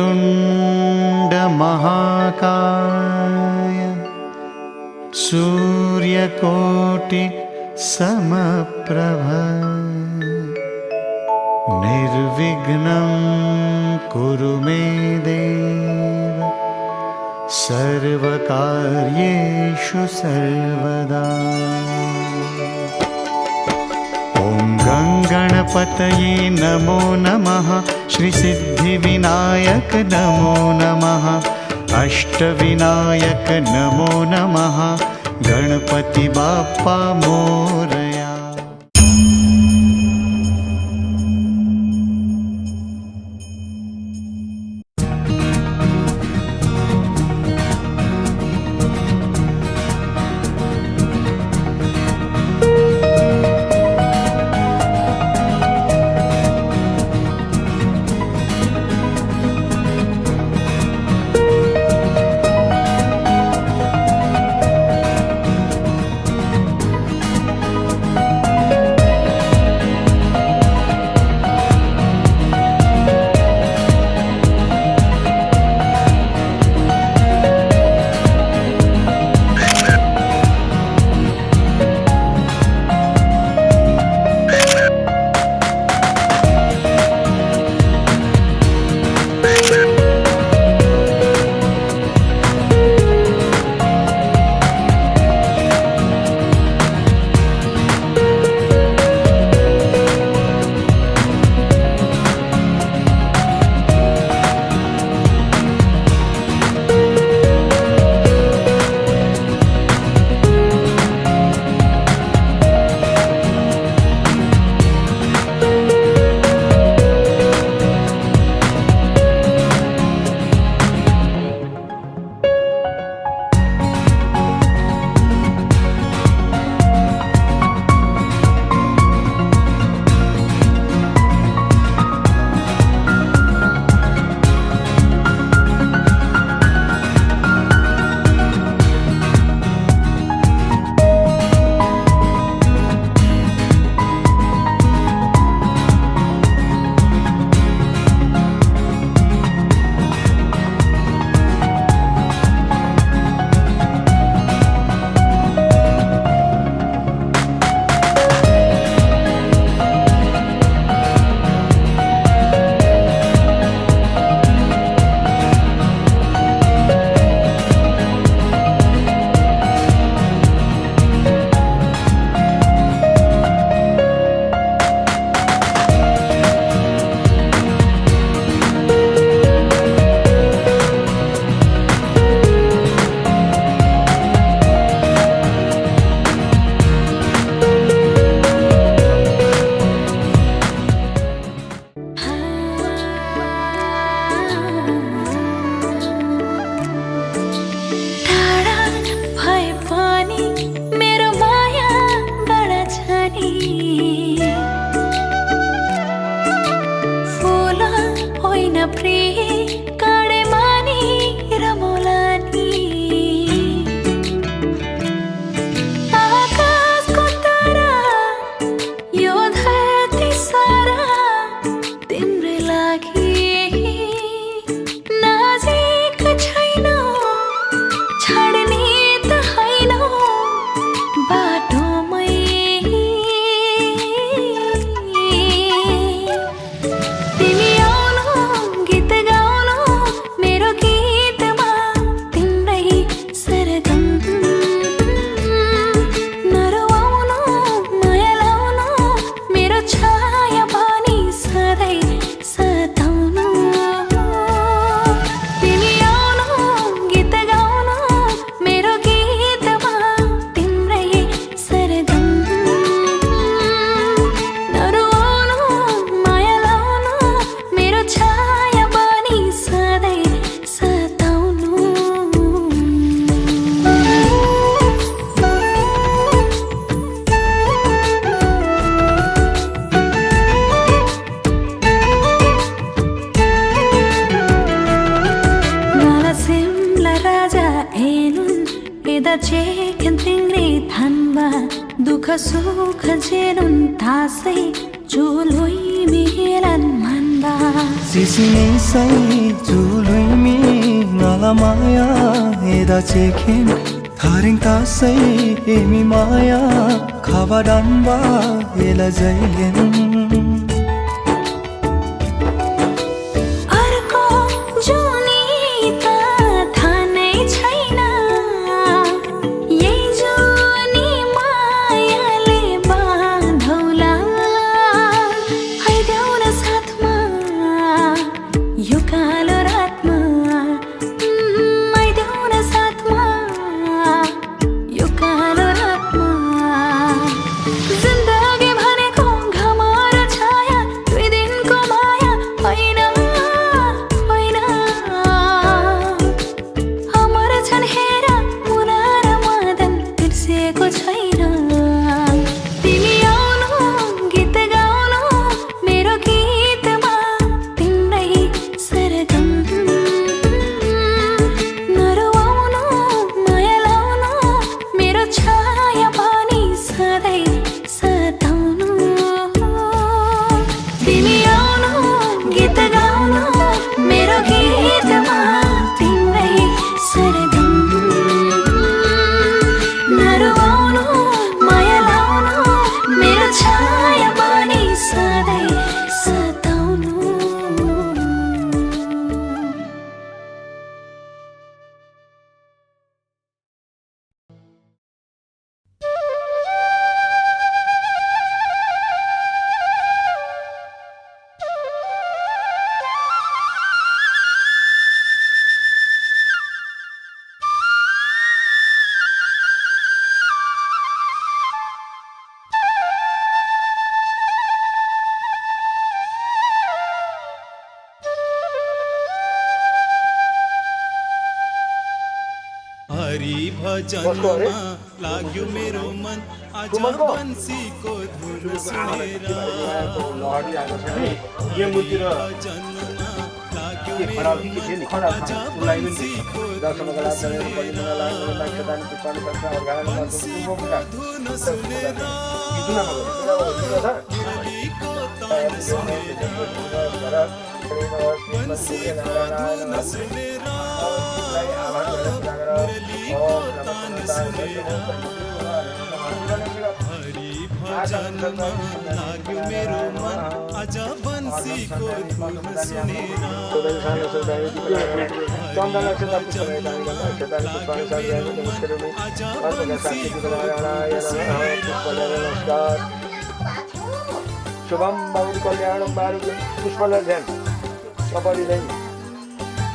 वक्रतुण्ड महाकाय सूर्यकोटि समप्रभ निर्विघ्नं कुरु मे देव सर्वकार्येषु सर्वदा। ॐ गणपतये नमो नमः, श्रीसिद्धिविनायक नमो नमः, अष्टविनायक नमो नमः, गणपति बाप्पा मोरया। दुख सुख जेनुन तासै चुलोइ मिलन मनबा सिसिनै सै चेखेन थारिङ तासै हेमी माया खावा डाम्बा एला जैलेन अर्को जुनी त थाहा नै छैन यही जुनी मायाले बाँधौला आइदेऊ न साथमा यो कालो रातमा आइदेऊ न साथमा यो कालो रातमा जिन्दगी भनेको घाम र छाया दुई दिनको माया होइन होइन अमर छन् हेर मुना र मदन बिर्सेको छैन तिमी आउनु गीत गाउनु मेरो गीतमा तिम्रै सरगम नरुवाउनु माया लाउनु मेरो छाया पनि सधैँ सताउनु तिमी आउनु गीत गाउनु मेरो गीतमा तिम्रै सरगम नरुवाउनु माया लाउनु मेरो छाया पनि सधैँ सताउनु हरि भजनमा लाग्यो मेरो मन आज बन्सीको धुन सुनेर हरि भजनमा लाग्यो मेरो मन आज बन्सीको धुन सुनेर हरिको तान सुनेर बन्सीको धुन सुनेर हरि भजनमा लाग्यो मेरो मन आज बन्सीको धुन सुनेर शुभम बाबु कल्याणम बारुद पुष्पलर ध्यान कपाली दैन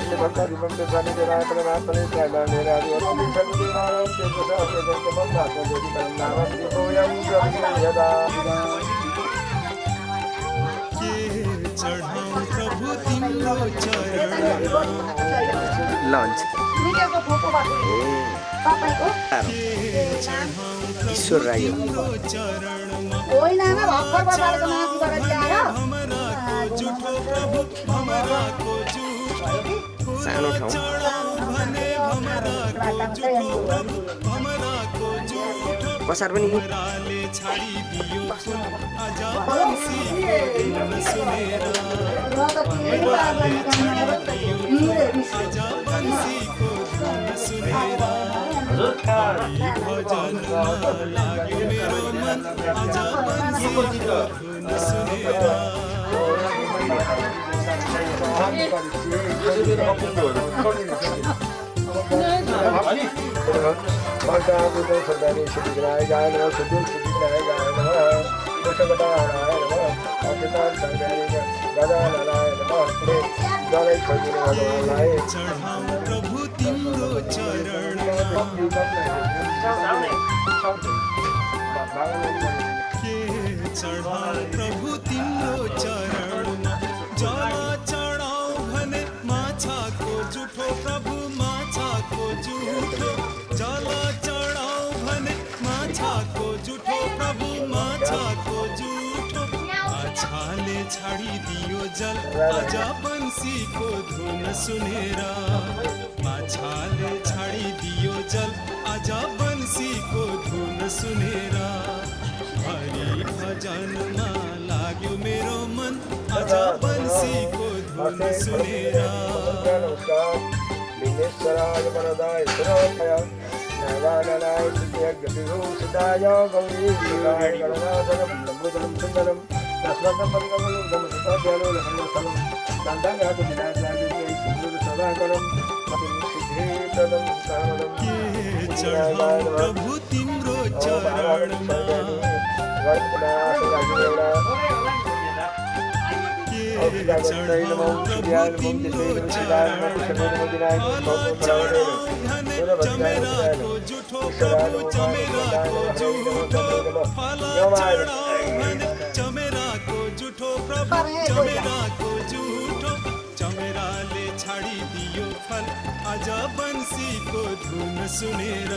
भक्ता रूपम के जाने के रात में रात में त्यागा मेरा और अपनी सभी नारायण के प्रसाद के जन के मन भाषा देवी का नाम दीपो यम प्रभु यदा के चढ़ाऊं प्रभु तिम्रो चरण लन्च भिडियोको फोटो भएको तपाईको ईश्वर राई चरणमा होइन भर्खर बजारको माथिबाट ल्याएर झुठो प्रभु हमराको झुठो सानो ठाउँ हमराको झुठो कसार पनि राले छाडिदियो आज बन्सीको धुन सुनेर आज बन्सीको धुन सुनेर हरि भजनमा लाग्यो मेरो मन आज बन्सीको धुन सुनेर भक्ता बुद्ध सदानी श्री विनाय गाय नमः सुदूर सिद्धि विनाय गाय नमः दोषगदाय नमः अचितान संगाय गदा नलाय नमः पुरे जलै खोजिने भगवानलाई चढाऊं प्रभु तिम्रो चरण के चढाऊं प्रभु तिम्रो चरणमा जल चढाऊं भने माछाको जुठो प्रभु माछाको जुठो जल चढाऊं भने माछाको जुठो प्रभु माछाको जुठो माछाले छाडिदियो जल आज बन्सीको धुन सुनेर माछाले छाडिदियो जल आज बन्सीको धुन सुनेर हरि भजनमा लाग्यो मेरो मन आज बन्सीको धुन सुनेर विघ्नेश्वराय वरदाय सुरोधय नारायणाय विभूषिताय गौरी गणनाथनं नम्रतनं सुन्दरं दशरथं परिगमनं सुताद्यालो लक्ष्मणस्थलं कान्ताङ्गाकुलिनाथादित्यै सिन्दूरसभाकरं सिद्धिप्रदं कारणं प्रभु तिम्रो चरणमा चमेराको जुठो प्रभु चमेराको जुठो फल चमेराको जुठो प्रभु चमेराको जुठो चमेराले छाडिदियो फल आज बन्सीको धुन सुनेर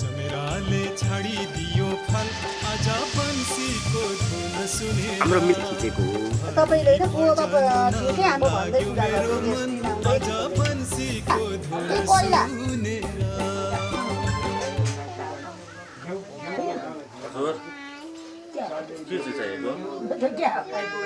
चमेराले छाडिदियो फल आज बन्सीको धुन सुनेर हाम्रो मित खिचेको तपाईँले होइन बुवामा थियो कि हाम्रो भन्दै आज बन्सीको धुन पहिला सुनेर हजुर के चाहिँ चाहिएको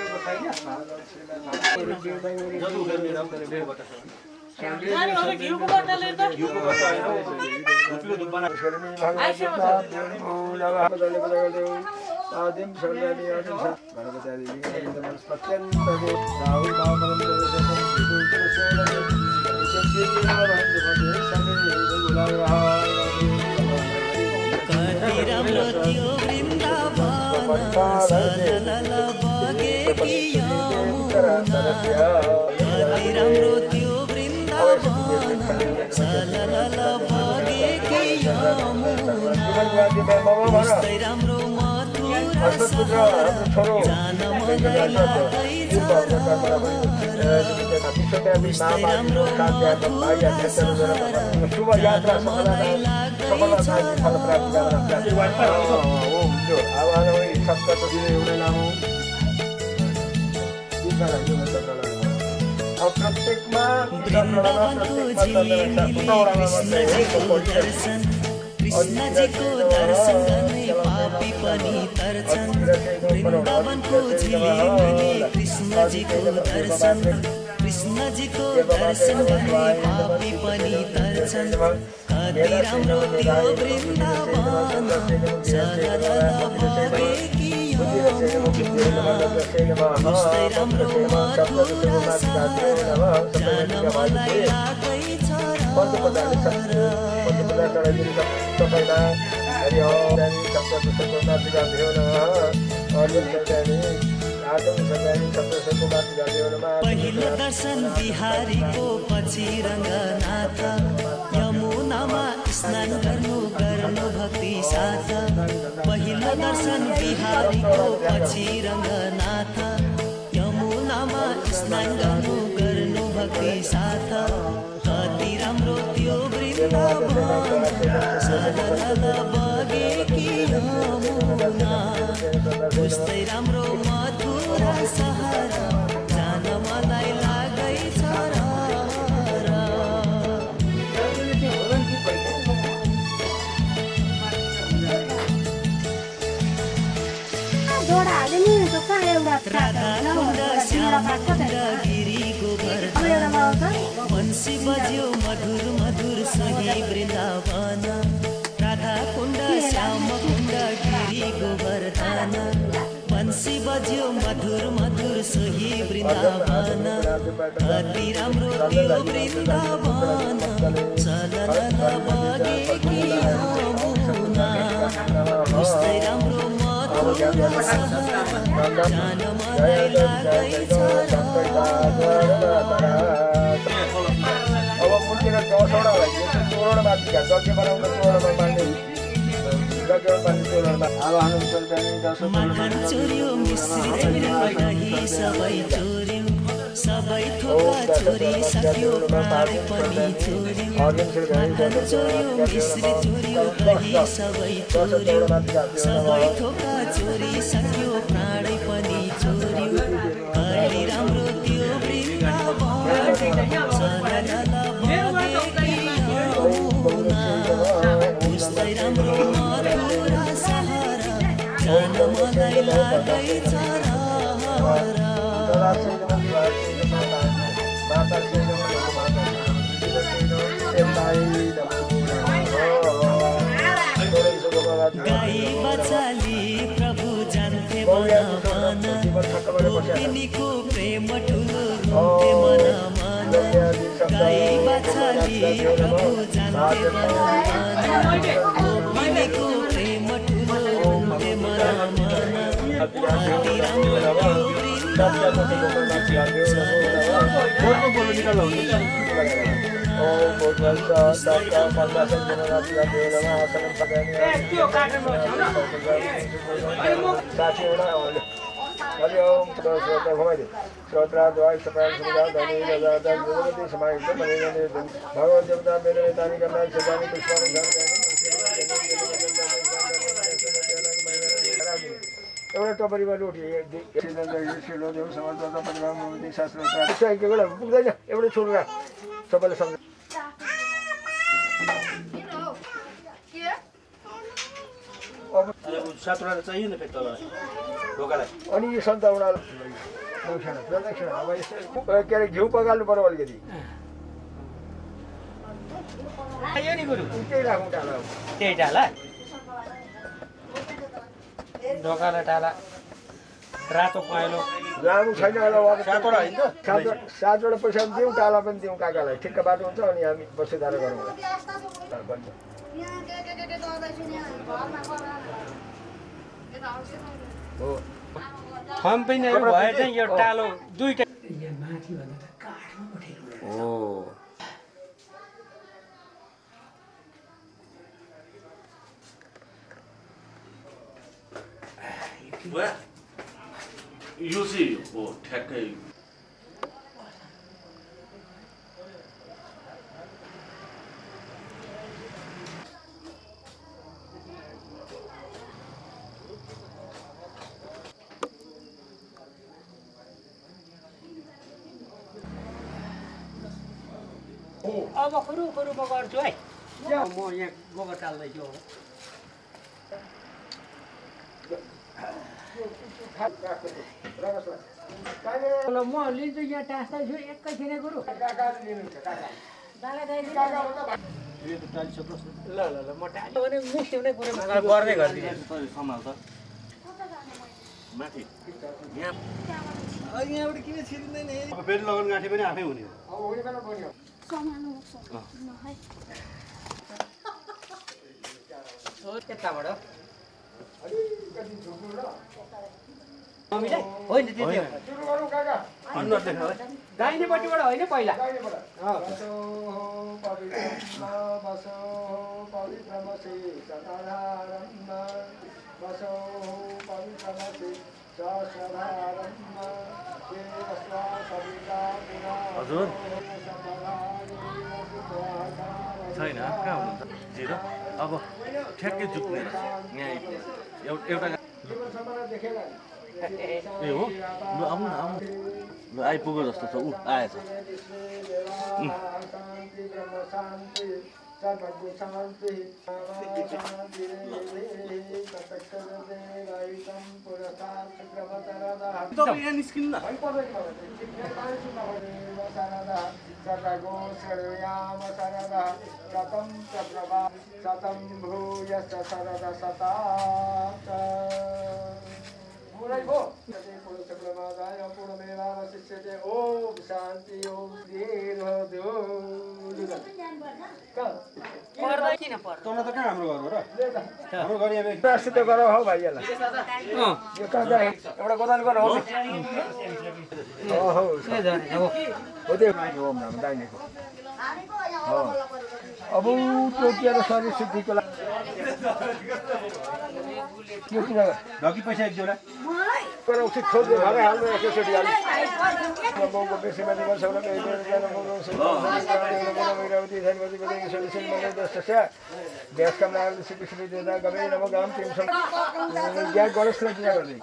राम्रो थियो वृन्दावन सलल बगेकी यमुना कति राम्रो थियो वृन्दावन सलल बगेकी यमुना कस्तै राम्रो मथुरा जान मलाई लाग्दैछ कस्तै राम्रो मथुरा शुभ यात्रा मलाई लाग्दैछ प्रत्येकमा वृन्दावनको झिलिमिली कृष्णजीको दर्शन कृष्णजीको दर्शन गर्ने पापी पनि तर्छन् वृन्दावनको झिलिमिली कृष्णजीको दर्शन कृष्णजीको दर्शन गर्ने पापी पनि तर्छन् कति राम्रो त्यो वृन्दावन सलल बगेकी यमुना कस्तै राम्रो मथुरा सहर जान मलाई लाग्दैछ पहिलो दर्शन बिहारीको पछि रङ्गनाथ यमुनामा स्नान गर्नु भक्ति साथ पहिलो दर्शन बिहारीको पछि रङ्गनाथ यमुनामा स्नान गर्नु भक्ति साथ कति राम्रो त्यो वृन्दावन सलल बगेकी यमुना कस्तै राम्रो मथुरा सहर जान मलाई लाग्दैछ जोडा हाल्यो नि जस्तो एउटा राधाकुण्ड श्यामकुण्ड गिरी गोवर्धन बन्सी बज्यो मधुर मधुर सोही वृन्दावन राधाकुण्ड श्यामकुण्ड गिरी गोवर्धन बन्सी बज्यो मधुर मधुर सोही वृन्दावन कति राम्रो त्यो वृन्दावन सलल बगेकी यमुना कस्तै राम्रो मथुरा सहर जान मलाई लाग्दैछ अब मुर्तिमा 10 वटा भयो 16 वटा बाँकी छ जग्गा बनाउन 16 मा बाँड्ने जग्गा बाँड्ने 16 मा अब हाल्नु पर्दैन 10 मखन चोर्यो मिश्री चोर्यो दही सबै चोर्यो सबै थोका चोरी सक्यो प्राणै पनि चोर्यो मखन चोर्यो मिश्री चोर्यो दही सबै चोर्यो सबै थोका चोरी सक्यो प्राणै पनि चोर्यो कति राम्रो त्यो वृन्दावन सलल बगेकी यमुना कस्तै राम्रो मथुरा सहर जान मलाई लाग्दैछ रोहिणीको प्रेम ठुलो रुन्थे मन मन गाई बाछाली प्रभु जान्थे मन मन रोहिणीको प्रेम ठुलो रुन्थे मन मन अति राम्रो एउटा टपरीमा रोटी पुग्दैन एउटै छोडेर सबैले सम्झ अनि यो सन्ताउना प्रदक्षिणा अब यस्तो के अरे घिउ पकाल्नु पर्यो अलिकति त्यही राखौँ टाला त्यही टाला ढोकाला टाला रातो पहेँलो लामो छैन सातवटा पैसा दिउँ टाला पनि दिउँ काकालाई ठिक्क बाटो हुन्छ अनि हामी बसेदार गरौँ थम पनि भए चाहिँ यो टालो दुईटा यो चाहिँ हो ठ्याक्कै अब खुरु खुरु म गर्छु है म यहाँ गोबर टाल्दैछु म लिन्छु यहाँ टाँस्दैछु एकैछिन गुरु ल ल ल म टाल्यो भने मिस्ने कुरो गर्दै गरिदिन्छु सम्हाल त माथि यहाँबाट किन छिरिँदैन अब फेरि लगन गाँठी पनि आफै हुने हो त्यताबाट होइन त्यति दाहिनेपट्टिबाट होइन पहिला हजुर छैन कहाँ हुनुहुन्छ जिरो अब ठ्याक्कै जुत्ने यहाँ एउटा ए हो ल आउनु न आउनु ल आइपुग्यो जस्तो छ ऊ आएछ तपाईँ यहाँ निस्किनु न ओम शान्ति ओम तँलाई त कहाँ हाम्रो घर हो र हाम्रो घर यहाँ सिद्ध गरौ हौ भाइहरूलाई यो काका एउटा गोदान गरौ हो त्यो ओम नाम दाइनेको अब टोकिएर शरीर शुद्धिको लागि के किन ढकी पैसा एक जोडा गराउँछु छोड्दै भएर हाल्नु एकैचोटि हाल्नु मौको बेसीमा निमन सौरा ग्यास काम लाग्यो सिकिसके दिँदा गमै नम गाम टेन्सन ग्यास गणेश पूजा गर्दै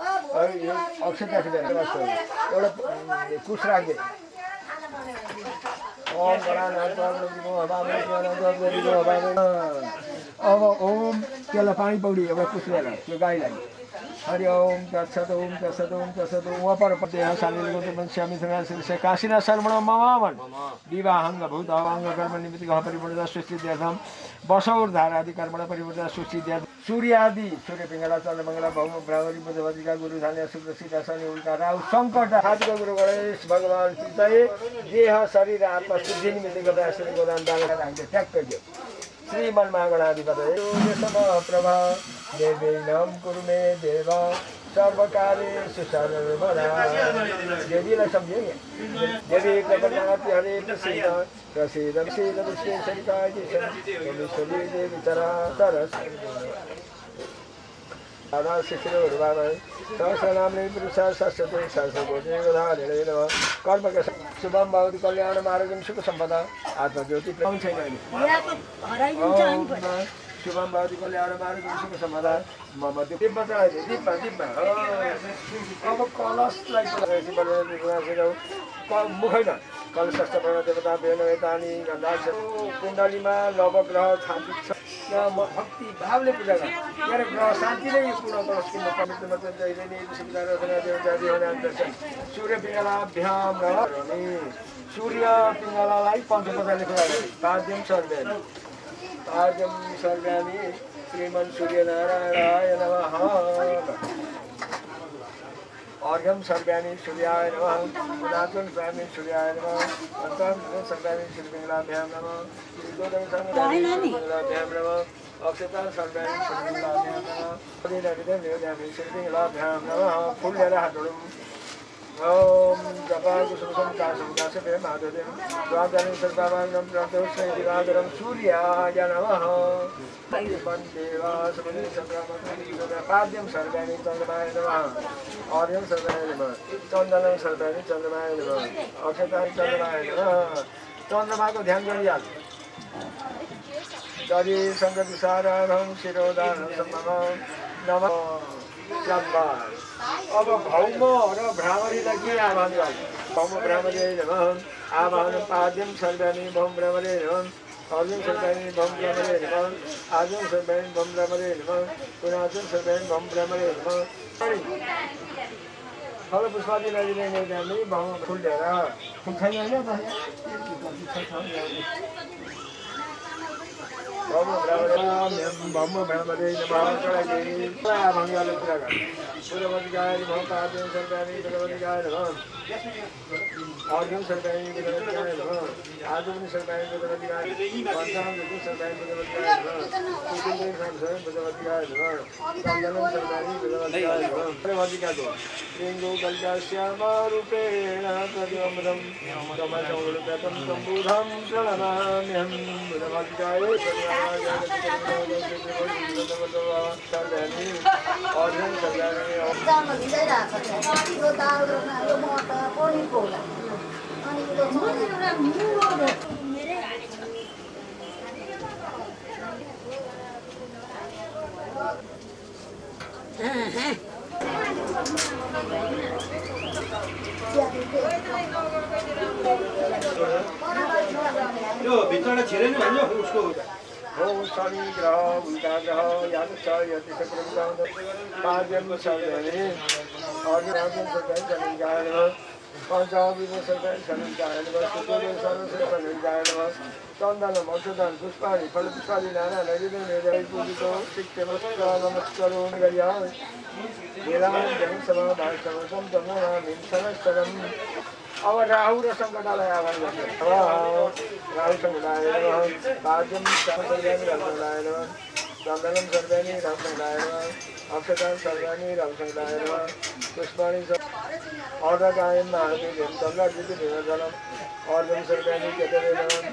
अक्षय राखिँदैन एउटा कुस राख्दै अब ओम त्यसलाई पानी पौडी एउटा कुस ल्याएर त्यो गाईलाई हरि ओम तत्सत ओम तत्सत ओम तत्सत उहाँ पर देह शालीले गते पश्यामि श्री काशीनाथ शर्मण ममावन विवाहंग भूत अवांग कर्म निमित्त परिपूर्ण सृष्टि देहम बसौर धारादि कर्मण परिपूर्ण सृष्टि देह सूर्य आदि सूर्य पिंगला चंद्र मंगला भौम ब्राह्मणी बुधवतिका गुरु धान्य शुक्र सीता शनि उल्का राहु संकट आदिको गुरु गणेश भगवान चितय देह शरीर आत्मा शुद्धि निमित्त गर्दा श्री गोदान दान राख्दै ट्याक्क दियो श्रीमन महागणाधिपतये प्रभा देवैनम कुरु मे देव सर्वकार्येषु सर्वदा देवीलाई सम्झ्यो नि देवी कृपणाति हरे प्रसीद प्रसीद प्रसीद विश्वेश्वरिकाय परमेश्वरी देवी चराचर राधा शिशिरोहरू बाबा सहस्रनामले पुरुषा सरस्वती सरस्वती गोधारे नमः कर्मका शुभम भवति कल्याणम आरोग्यम सुख सम्पदा आत्मज्योति पाउँछ छैन शुभम भवति कल्याणम आरोग्यम सुख सम्पदा मम दिव्य चढाइदियो दिव्य अब कलशलाई मुखैन कलश देवता बेनवेतानी गन्धाक्ष कुण्डलीमा लवग्रह छापित छ म भक्ति भावले पूजा गरेर ग्रह शान्ति नै पूर्ण कलश किन्न पवित्र मत जैलेनी सुविधा रचना देवतादि हुनुहुन्छ सूर्य पिङ्गलाभ्याम रमि सूर्य पिङ्गलालाई पञ्चपदाले पूजा गरे पाद्यम सर्व्यानि श्रीमन् सूर्यनारायणाय नमः अर्घ्यम सर्व्यानि सूर्याय नमः पुनातन सर्व्यानि सूर्याय नमः अन्तम सर्व्यानि श्रीपिङ्गलाभ्यां नमः श्रीगोदम सर्व्यानि नमः अक्षतां सर्व्यानि श्रीपिङ्गलाभ्यां नमः पदिनविदं निवेदयामि श्रीपिङ्गलाभ्यां नमः फुल लिएर हात जोडौँ ओम जपा कुसुम काशम काशपे माधुर्यं द्वादशं सर्वभागं प्रतो श्रीदिवाकरं सूर्याय नमः देवा सबनि संग्रामं पाद्यं सर्वाणि चन्द्रमाय नमः अर्घ्यं सर्वाणि नमः चन्दनं सर्वाणि चन्द्रमाय नमः अक्षतानि चन्द्रमाय नमः चन्द्रमाको ध्यान गरिहाल जरि सङ्गति साराधं शिरोदानं सम्भवं नमः चम्बा अब भौम र भ्रामरीलाई के आह्वान गर्नु भौम भ्रामरी नमः आह्वान पाद्यम सर्वाणि भौम भ्रामरी नमः अर्जुन सर्वाणि भौम भ्रामरी नमः आजुन सर्वाणि भौम भ्रामरी नमः पुनाजुन सर्वाणि भौम भ्रामरी नमः फल पुष्पादि नदीले नैदामी भौम फुल लिएर फुल छैन होइन भौम भ्रामरी नमः चढाइदिए भङ्गाले पुरा गर्नु पुरवतिकाय नमः पाद्यं सर्वाणि पुरवतिकाय नमः अर्घ्यं सर्वाणि पुरवतिकाय नमः आजुन सर्वाणि पुरवतिकाय पञ्चामृतं सर्वाणि पुरवतिकाय नमः कुकुन्दं सर्वाणि पुरवतिकाय नमः चन्दनं सर्वाणि पुरवतिकाय नमः पुरवतिकाको लिङ्गो कल्काश्यामरूपेण प्रतिमृतं तमसौलभ्यतं सम्बुधं प्रणमाम्यहं पुरवतिकाय सर्वाणि अर्घ्यं सर्वाणि जान दिँदैरहेको छ यो दाल यो मटर पनिरको होला अनि यो यो भित्रबाट छिरेन भन्यो उसको ओम शनि ग्रह उल्का ग्रह याद छ यति सक्रिय पाद्यम सर्वाणि अर्घ्यं सर्वाणि चन्द्रमाय नमः पञ्चामृतं सर्वाणि चन्द्रमाय नमः शुक्लदेव सर्वश्रेष्ठ नमः चन्दनं औषधं पुष्पाणि फलपुष्पादि नाना नैवेद्यं पूजितो शिक्षमस्कार नमस्करो गरिया वेदान्तं समाधायसमसं तमोनामिं संवत्सरम् अब राहु र सङ्कटलाई आह्वान गर्छ राहु सङ्कटाय नमः पाद्यं सर्वाणि रामसङ्कटाय नमः चन्दनं सर्वाणि रामसङ्कटाय नमः अक्षतां सर्वाणि रामसङ्कटाय नमः पुष्पाणि अर्धकायं महादेवं चन्द्राकृति निरञ्जनम् अर्घ्यं सर्वाणि केतवे नमः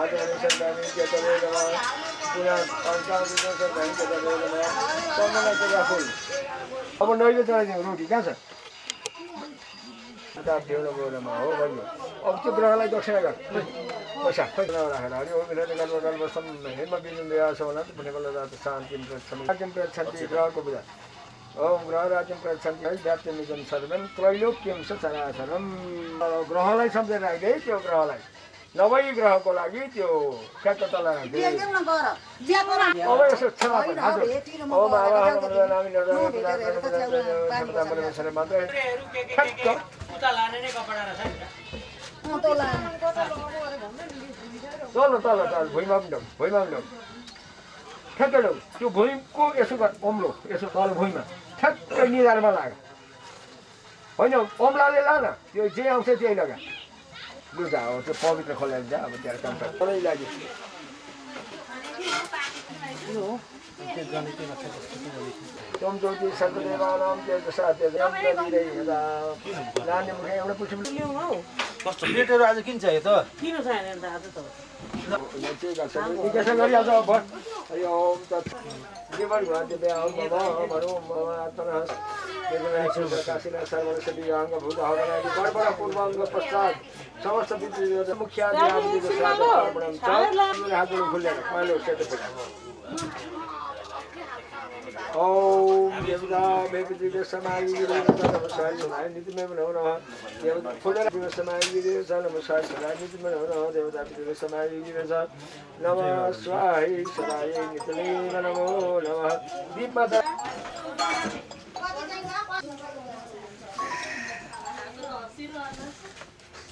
आचमनि सर्वाणि केतवे नमः पुनः पञ्चामृतं सर्वाणि केतवे नमः चन्दनका फुल अब नैवेद्य चढाइदिउँ रोटी कहाँ छ देउनमा हो भन्यो अब त्यो ग्रहलाई दक्षिणा गर पैसा राखेर हरि ओम गल्पसम हेम बिजुन देवास होला पुण्यकल रात शान्तिम प्रच्छन्ति ग्रहको पूजा ओम ग्रह राज्यम प्रच्छन्ति है व्याप्तिमिजन सर्वं त्रैलोक्यं स चराचरम् ग्रहलाई सम्झेर राख्दै त्यो ग्रहलाई नवै ग्रहको लागि त्यो ठ्याक्क तल बेच्दैनौँ न गर जे पर अब यसो क्षमा पनि हजुर ओम आवाहन नामी नरदन मात्रै ठ्याक्क उता लाने नै कपडा रहेछ नि तोला तल तल तल भुइँमा पनि ढोग भुइँमा पनि ढोग ठ्याक्क ढोग त्यो भुइँको यसो गर ओम्लो यसो तल भुइँमा ठ्याक्कै निधारमा लाग होइन ओम्लाले ला न त्यो जे आउँछ त्यही लगा लु जा अब त्यो पवित्र खोलेर जा अब त्यहाँ काम सबै लाग्यो तम ज्योति सर्वदेवानां तेजसा नानी मुखे एउटा पुछि कस्तो प्लेटहरू आज किन चाहियो त किन छैन त आज त निकेश गरिहाल्छ अब हरि ओम तत् जीवन भान्ति ओम भरो आत्मनः काशीनाथ सर्वस्य दिव्याङ्ग भूत हवनादि बडबड पूर्वाङ्ग पश्चात समस्त विद्युत मुख्य आदि अर्पणम छ हातहरू खुलेर पहिलो सेतो ओम देवता मेपितृ समायि नमस्कार सुनाय नीतिमय नमः देवता खुलेर दिवस समायि नमस्कार सुनाय नीतिमय नमः देवता पितृ समायि नमः स्वाहाय सदाय नितले नमो नमः दीपमाता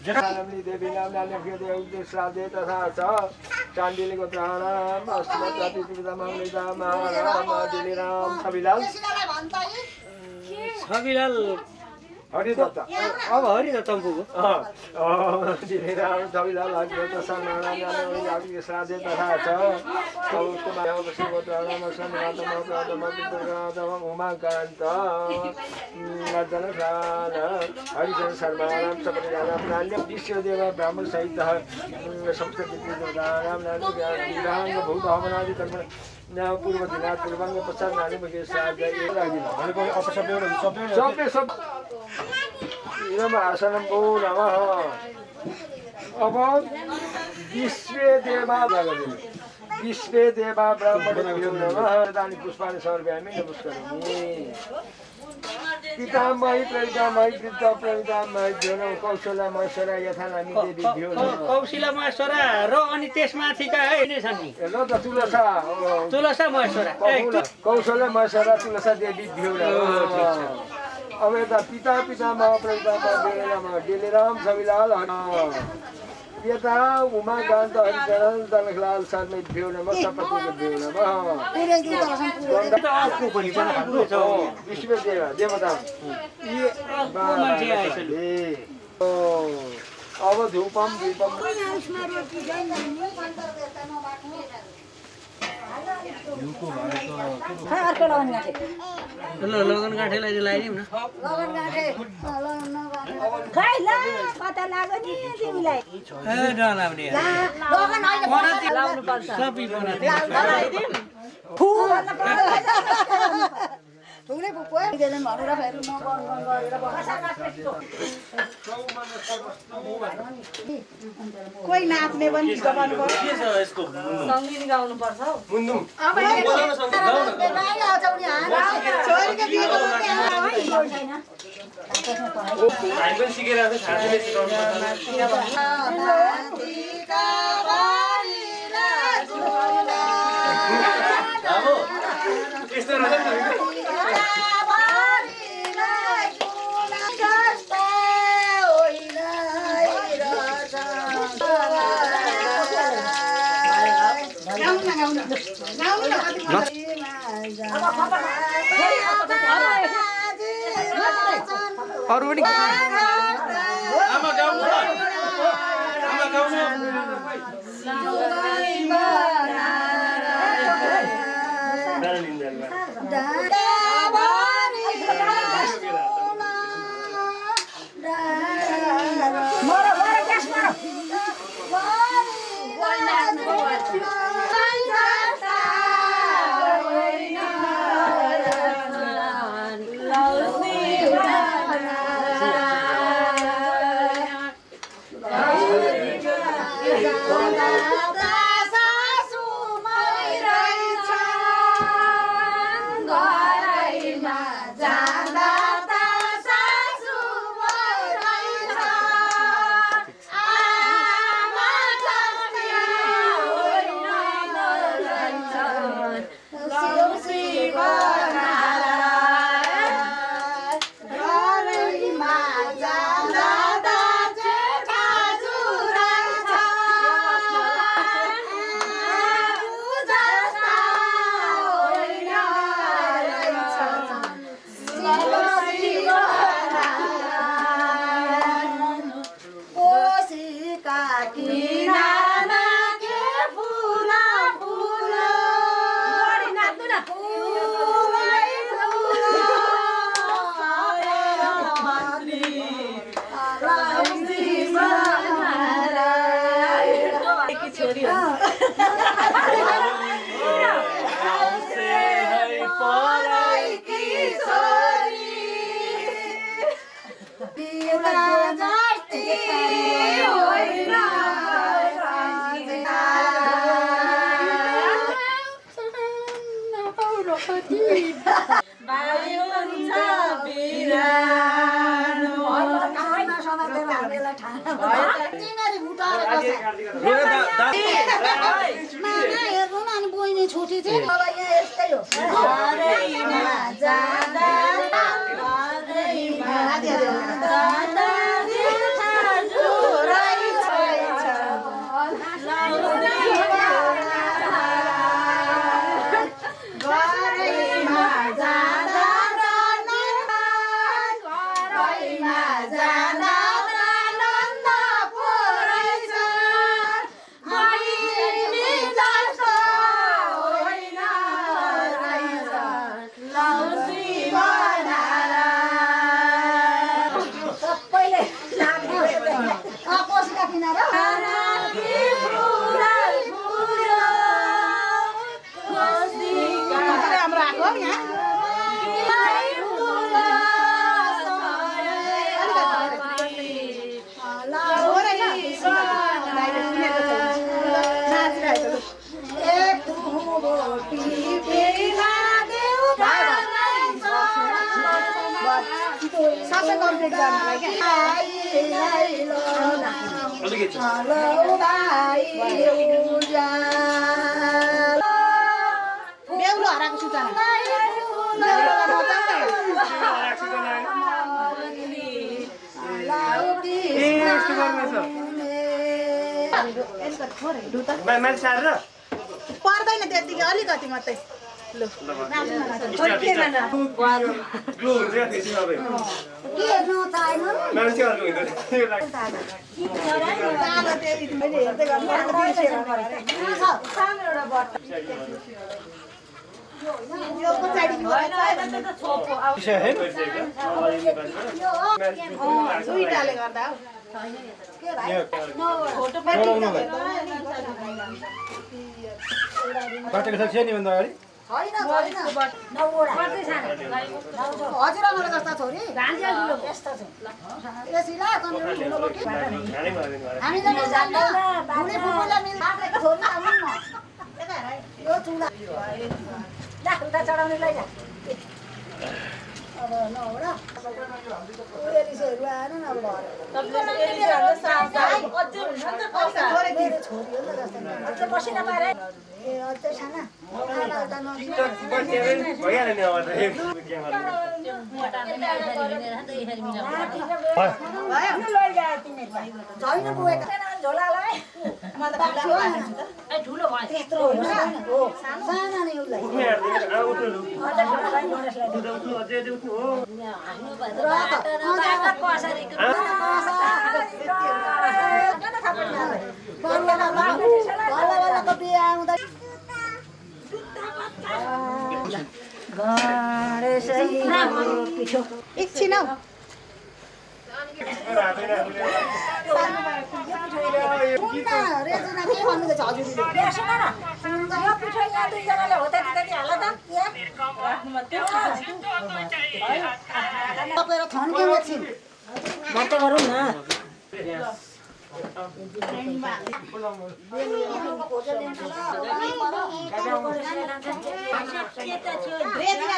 जनामनि देवी नाम नान्य देव श्राद्धे तथा च चाण्डिली गोत्राणाम अस्मत् पितामह राम दिलीराम छविलाल छविलाल हरिदत्त अब हरिदत्त पुगो दिलीराम छविलाल हरिदत्त नारायण श्राद्धे तथा च गोत्राणाम अस्मत् उमाकान्त जनप्राण हरिजन शर्माणां सपरिवारां नान्य विश्वदेव ब्राह्मण सहित संस्कृत विद्यानां नान्य भूत हवनादि कर्म पूर्व दिनात् पूर्वाङ्ग पश्चात् नानी मुखे श्राद्ध भनेको अपशब्द सबै सब इदम आसनं भो नमः अब विश्वे देवा ब्राह्मणेभ्यो नमः दानि पुष्पाणि समर्पयामि नमस्कारामि पितामही प्रवितामही वृद्ध प्रवितामही भ्यो कौशलमश्वरा यथा नामी देवीभ्यो कौशिला महेश्वरा र अनि त्यसमाथिका है नै छन् नि ल त तुलसा महेश्वरा कौशलमश्वरा तुलसा देवीभ्यो अब यता पितामह प्रवितामह दिलीराम छविलाल यता उमाकान्त हरिचरण जनकलाल शर्मेभ्यो नमः सपतिभ्यो नमः विश्वदेव देवता अब धूपम दीपम लगन गाँठेलाई चाहिँ लगाइदिउँ न खै ल कता लाग्यो नि तिमीलाई नलाउने सबै ठुलै पुग्यो दिँदैन भनेर फेरि म गरेर कोही नाच्ने पनि गर्नु पर्छ सङ्गीत गाउनु पर्छ हौ अरू पनि आमा गाउनु हेर्नु न अनि बहिनी छोटी चाहिँ अब यहाँ यस्तै हो सबै कम्प्लिट गर्नलाई बेहुलो हराएको सूचना पर्दैन त्यतिकै अलिकति मात्रै के दुईटाले गर्दा बाटोको सक्छ नि भन्दा अगाडि हजुरआमाले जस्ता छोरी चढाउने लैजा अब नहोला एलिसहरू आएन न अब बसिन पाएर ए अझै साना एकछिन हौ रेजुना के भन्नुहुँदैछ हजुरले यो पिठो यहाँ दुईजनाले हो त्यति हाल त तपाईँ थन्क्यौँ एकछिन बाटो गरौँ न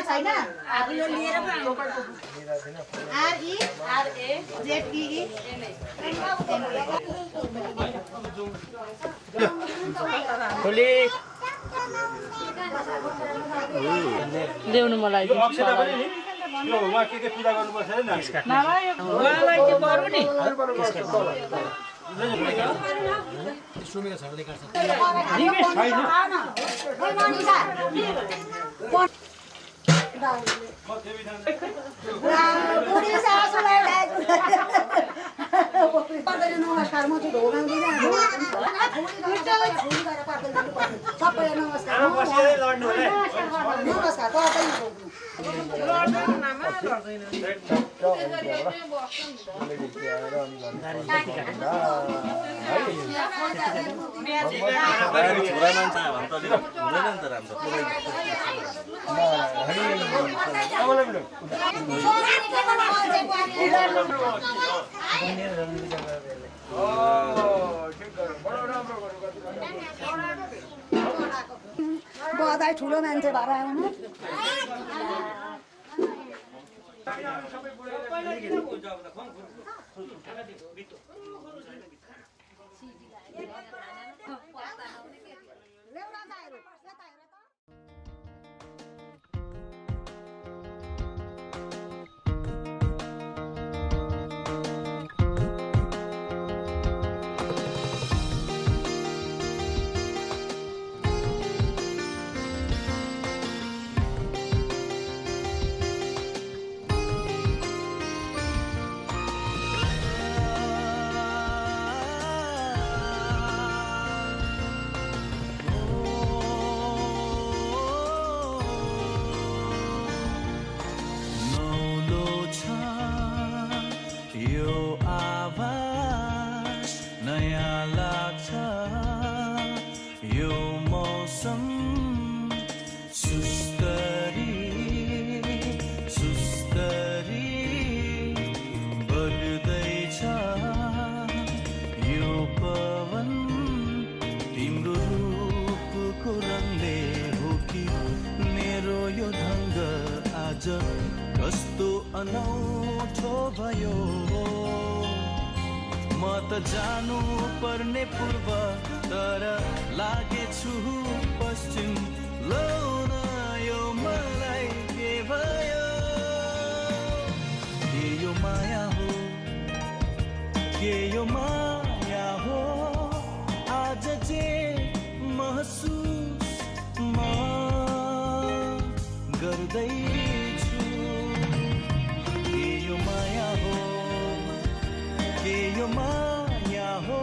छैन ल्याउनु मलाई यो उहाँ के पूजा गर्नुपर्छ नि उहाँलाई त्यो बरु नि नमस्कार म चाहिँ ढोगाउँदिनँ सबैलाई नमस्कार नमस्कार छोरा मान्छे भने त अलि हुँदैन नि त राम्रो बधाई ठुलो मान्छे भएर आउनु कस्तो अनौठो भयो म त जानु पर्ने पूर्व तर लागेछु पश्चिम लौन यो मलाई के भयो के यो माया हो के यो माया हो आज जे महसुस म गर्दैछु के यो माया हो के यो माया हो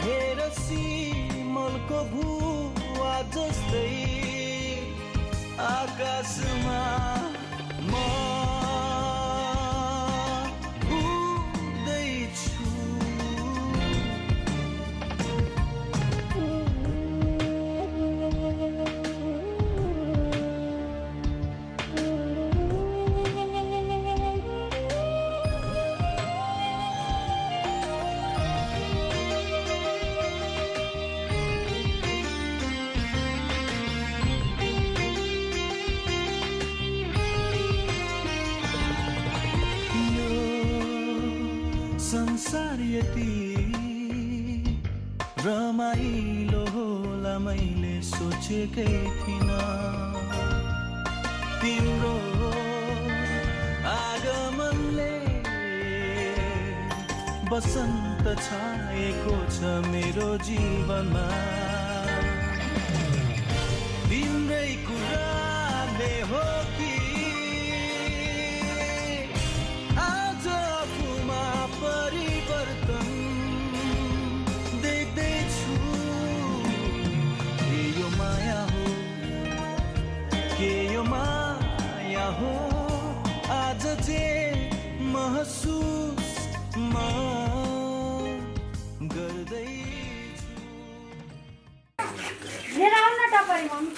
हेर सिमलको भुवा जस्तै आकाशमा म उड्दैछु संसार यति रमाइलो होला मैले सोचेकै थिइनँ तिम्रो आगमनले बसन्त छाएको छ मेरो जीवनमा तिम्रै कुराले हो कि आज आफूमा परिवर्तन देख्दैछु के यो माया हो के यो माया हो आज जे महसुस म गर्दैछु लिएर आउन न टपरी मम्मी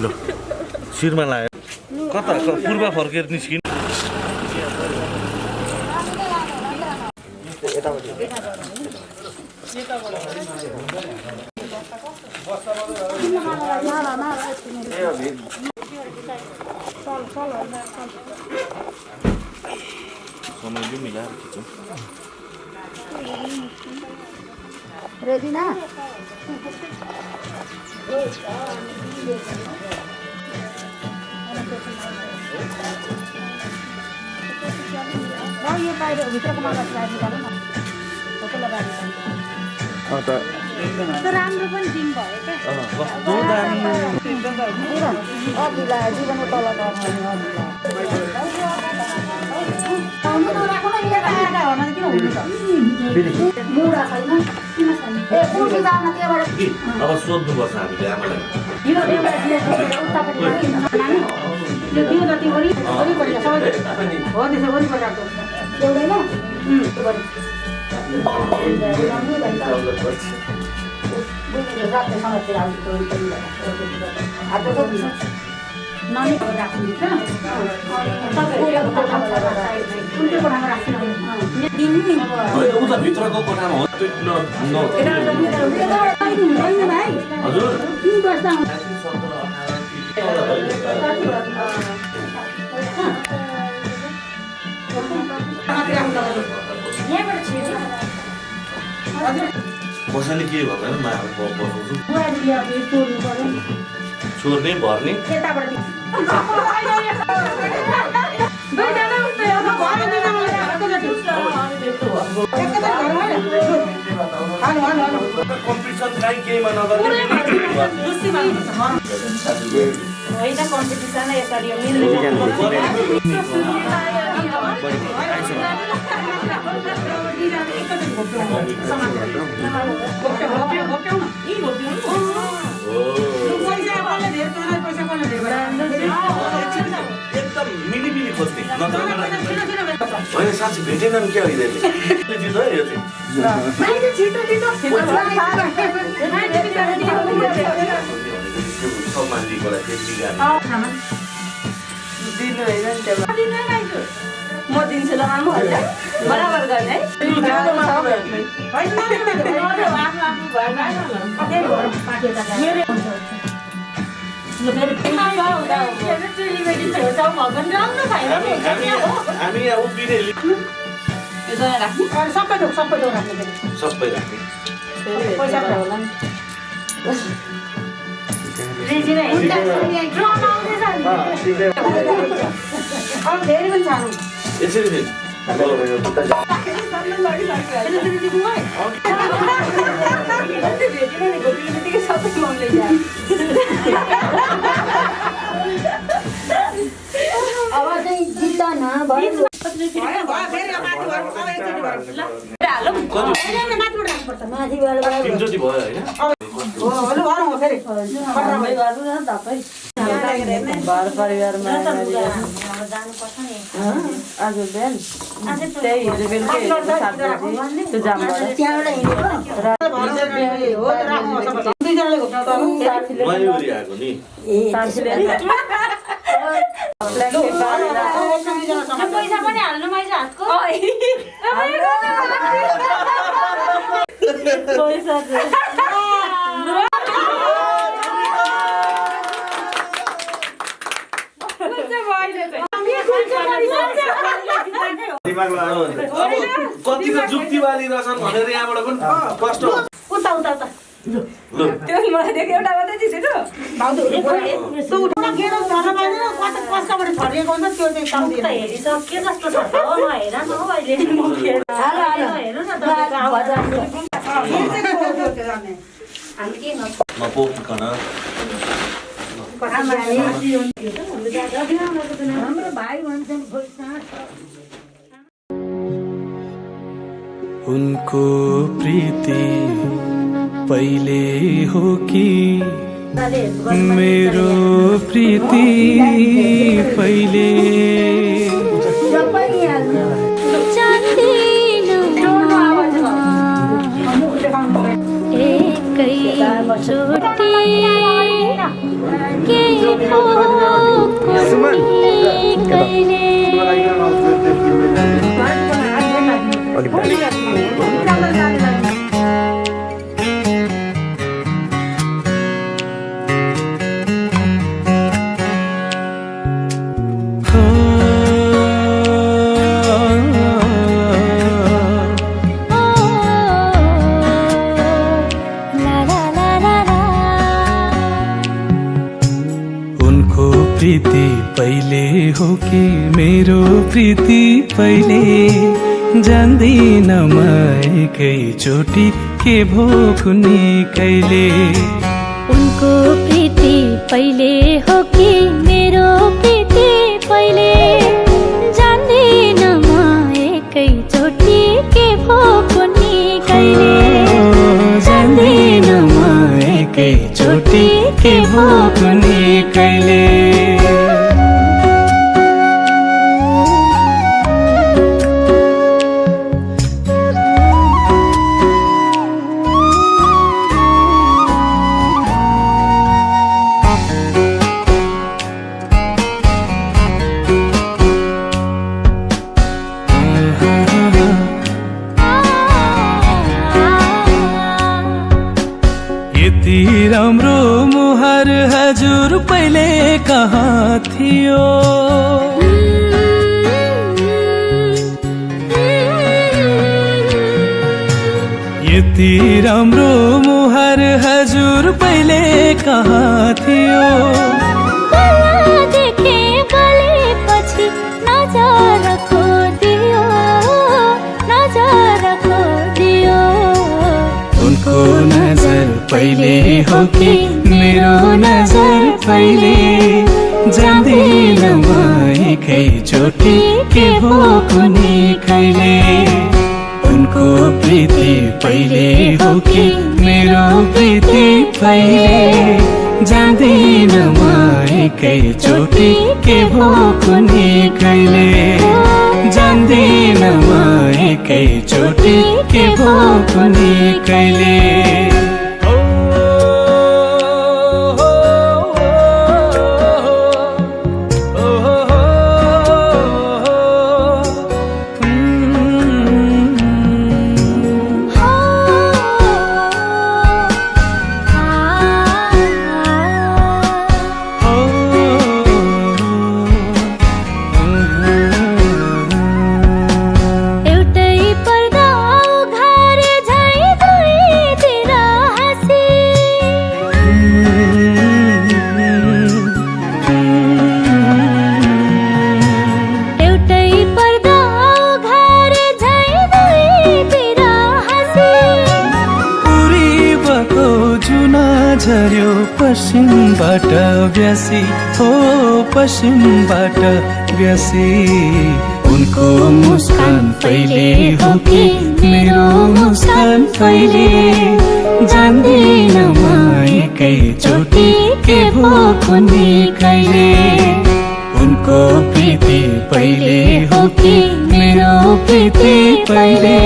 ल शिरमा लाग्यो कता पूर्व फर्केर निस्किनु समय पनि मिलाएर खिचौँ रेडी ना यो बाहिर भित्रको मलाई स्लाइड निकाल्नु न फोटो लगाएर राम्रो पनि दिम भयो क्या जीवनको तल मुढा छैन किन छैन कुर्सी जान त्यहाँबाट अब सोध्नुपर्छ हामीले आमालाई यो एउटा दियो उतापट्टि नानी यो दियो जति वरिपरि सबै हो त्यसो वरिपरि राख्छ एउटैमा राख्ने समस्या आउँछ नानी राख्नुहुन्छ कुन कोठामा राख्नु उता भित्रको कोठामा हो हजुर कसैले के भन्दैन म बसाउँछु छोड्ने भर्ने कम्पिटिसन काहीँ केहीमा नगर्ने एकदम मिलिमिली खोज्ने होइन साँच्ची भेटेनन् क्या यिनीहरूले जित्छ है यो चाहिँ सम्मान दिएकोलाई त्यति म दिन्छु ल आमा बराबर गर्ने हामी यहाँ उभिने सबै राख्ने यसरी अब चाहिँ जित्दा न तिनचोटि भयो होइन घर परिवारमा आज बिहान त्यही हिजो बेलुकै 7 बजी त्यो जामबाट मयुरी आएको नि पैसा पनि हाल्नु माइज हातको पैसा कतिको जुक्तिवादी रहेछन् भनेर यहाँबाट पनि कष्ट उता उता उता त्यो मलाई देख्यो एउटा मात्रै जित्यो कष्टबाट छरिएको हुन्छ त्यो चाहिँ सम्झिएर हेरिसके जस्तो छ त हो हेर न हौ अहिले हेर्नु न तपाईँको आवाज म पोख्न हाम्रो भाइ भन्छन् उनको प्रीति पहिले हो कि मेरो प्रीति पहिले प्रीति पहिले हो कि मेरो प्रीति पहिले जान्दिन म एकैचोटि के भो कुनै कहिले उनको प्रीति पहिले हो कि मेरो प्रीति पहिले जान्दिन म एकैचोटि के भो कुनै कहिले भो कुनै कहिले यति राम्रो मुहार हजुर पहिले कहाँ थियो यति राम्रो मुहार हजुर पहिले कहाँ थियो देखे बलेपछि नजरको दियो नजरको दियो उनको नजर पहिले हो कि मेरो नजर पहिले जान्दिन म एकैचोटि के हो कुनै कहिले उनको प्रीति पहिले हो कि मेरो प्रीति पहिले जान्दिन म एकैचोटि के हो कुनै कहिले जान्दिन म एकैचोटि के हो कुनै कहिले झर्यो पश्चिमबाट ब्यासी हो पश्चिमबाट ब्यासी उनको मुस्कान पहिले हो कि मेरो मुस्कान पहिले जान्दिन म एकैचोटि के हो कुनै कहिले उनको प्रीति पहिले हो कि मेरो प्रीति पहिले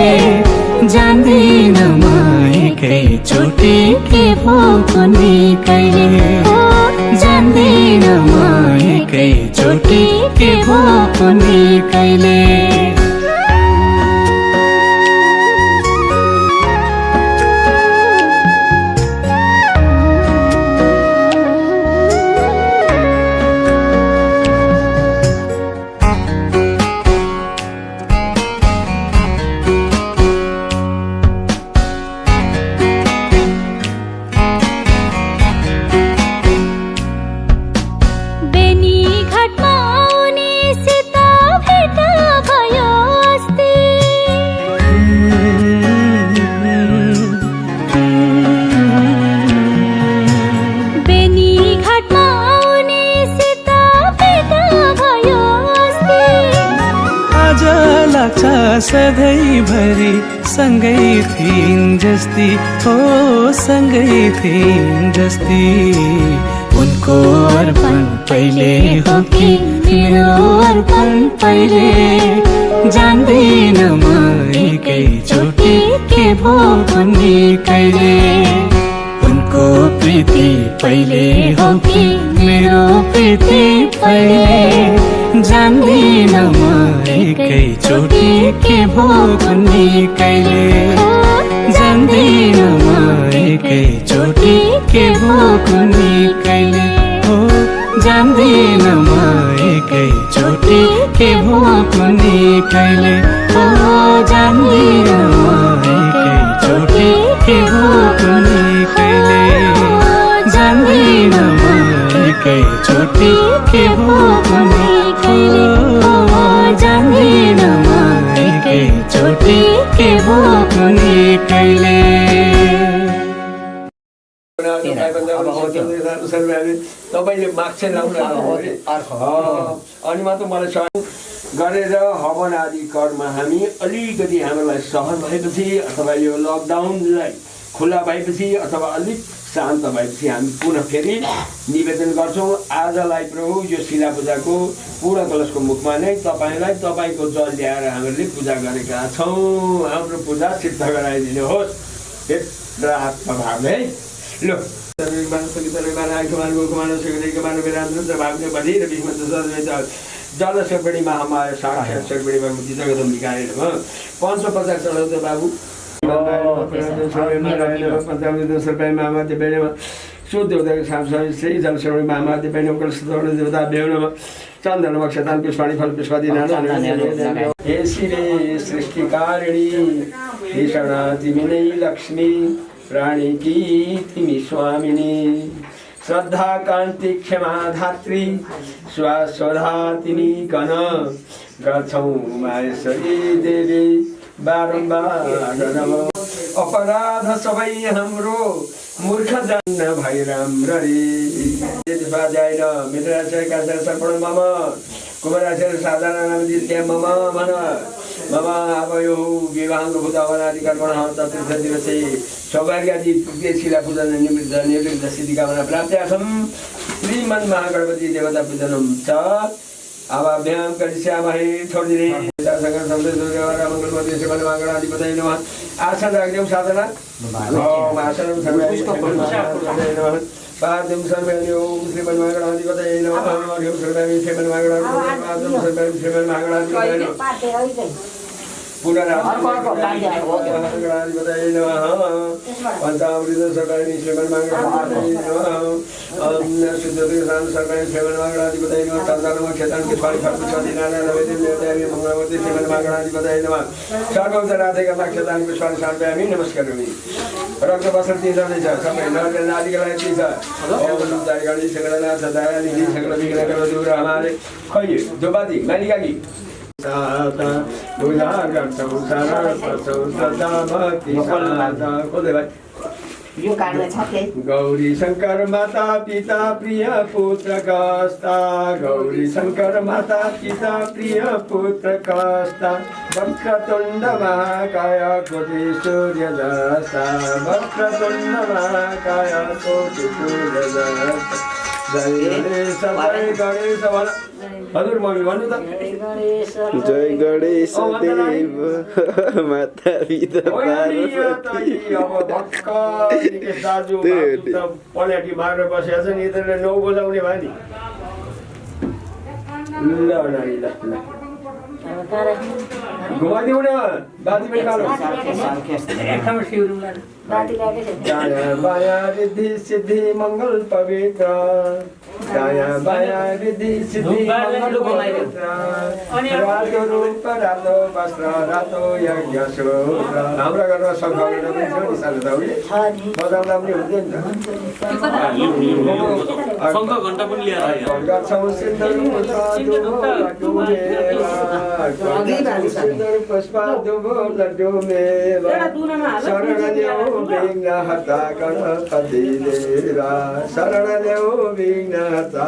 जान्दिन म एकैचोटि के हो कुनै कहिले जान्दिन म एकैचोटि के हो कुनै कहिले सधैँभरि सँगै थिइन् जस्ती हो सँगै थिइन् जस्ती उनको अर्पण पहिले हो कि मेरो अर्पण पहिले जान्दिन म एकैचोटि के भो कुनै कहिले उनको प्रीति पहिले हो कि मेरो प्रीति पहिले जान्दिन म एकैचोटि के भो कुनै कहिले जान्दिन म एकैचोटि के भो कुनै कहिले हो जान्दिन म एकैचोटि के भो कुनै कहिले हो जान्दिन म एकैचोटि के भो कुनै कहिले जान्दिन म एकैचोटि के भो कुनै जान्दिन म एकैचोटि के भो कुनै कहिले तपाईँले माग्छ अनि मात्र मलाई सहयोग गरेर हवन आदि कर्म हामी अलिकति हामीलाई सहज भएपछि अथवा यो लकडाउनलाई खुला भएपछि अथवा अलिक शान्त भएपछि हामी पुनः फेरि निवेदन गर्छौँ। आजलाई प्रभु यो शिला पूजाको पूर्ण कलशको मुखमा नै तपाईँलाई तपाईँको जल ल्याएर हामीले पूजा गरेका छौँ। हाम्रो पूजा सिद्ध गराइदिनुहोस् भित्र आत्मभावले है। लो जल सर्वणी महामाया साक्षात् सर्वणी भगवती जगदम्बिकाय नमः। 550 चढाउँछ बाबु। शुद्ध उदक सांसारिक श्री जल श्रवणी महामाद्य पैनम कल सदौड़ देवता भेव नमः। चंदन वक्षतान पुष्पाणि फल पुष्पादि नाना हे श्री सृष्टिकारिणी ईशणा तिमिनै लक्ष्मी प्राणी की तिमी स्वामिनी श्रद्धा कान्ति क्षमा धात्री स्वास्वधा तिमी कन गर्छौँ माहेश्वरी देवी बारम्बार नमः। अपराध सबै हाम्रो मूर्ख जन भई राम्ररी जाइन मित्रराशयका सर्पण मम कुमाराशय साधारण दित्य मम मन मम अब यो विवाहको भूतावनादि कर्मण तत्तीर्थ दिवसे सौभाग्यादि तृतीय शिला पूजन निवृत्त सिद्धिकामना प्राप्त्यार्थं श्रीमन् महागणपति देवता पूजनम च अवाभ्याम करिष्यामहे छोडिदिने संग सन्देश मंगलमती सेवन मांगणाधिपतये नमः। आसन राख्यौं साधना ओम आसनं सर्वैः पादं सर्वैः ओम श्रीमन् मांगणाधिपतये नमः। हरिं सर्वैः श्रीमन् मांगणाधिपतये पादं सर्वैः श्रीमन् मांगणाधिपतये नमः। पुनराधिपतये नमः। पंचामृत सर्वैः श्रीमन् मांगणाधिपतये नमः। शुद्धोदकं सर्वैः श्रीमन् मांगणाधिपतये नमः। तदानम क्षेत्रं पुष्पाणि फल पुष्पादि नाना नैवेद्यं देवताभ्यो मंगलमूर्ते श्रीमन् मांगणाधिपतये नमः। सर्वोत्तराधिकं नक्षत्राणि पुष्पाणि समर्पयामि नमस्करोमि। रक्त वस्त्र तीर्थानि च सबै नरनादिकलाई तीर्थ ओम दायगणी सकलनाथ दयानिधि सकल विघ्न करो दूर हमारे खै दोबादी मालिका की साता पूजा गर्छौ सरस्वतौ सदा भक्ति साता खोले भाइ यो काट्ने छ के गौरी शंकर माता पिता प्रिय पुत्र कस्ता गौरी शंकर माता पिता प्रिय पुत्र कस्ता वक्रतुंड महाकाय कोटि सूर्य दशा वक्रतुंड महाकाय कोटि सूर्य दशा जय गणेश भन हजुर मम्मी भन्नु त जय गणेश देव माता पिता पार्वती अब भक्क दाजु पल्याटी मारेर बसेको छ नि यिनीहरूले 9 बजाउने भयो नि ल नानी ल घुमाइदिउँ न बाजी पनि कालो दायाँ बायाँ रिद्धि सिद्धि मङ्गल पवित्र दायाँ बायाँ रिद्धि सिद्धि मङ्गल पवित्र रातो रूप रातो वस्त्र रातो यज्ञ सूत्र हाम्रो घरमा सङ्घाउनु पनि छ नि सानो दाउले बजाउँदा पनि हुन्थ्यो नि त शङ्ख घण्टा पनि ल्याएर गर्छौँ सिन्दुर पुष्पा दुबो लड्डु मेवा शरण ल्याऊ विघ्न हर्ता गणपति देवा शरण ल्याऊ विघ्न हर्ता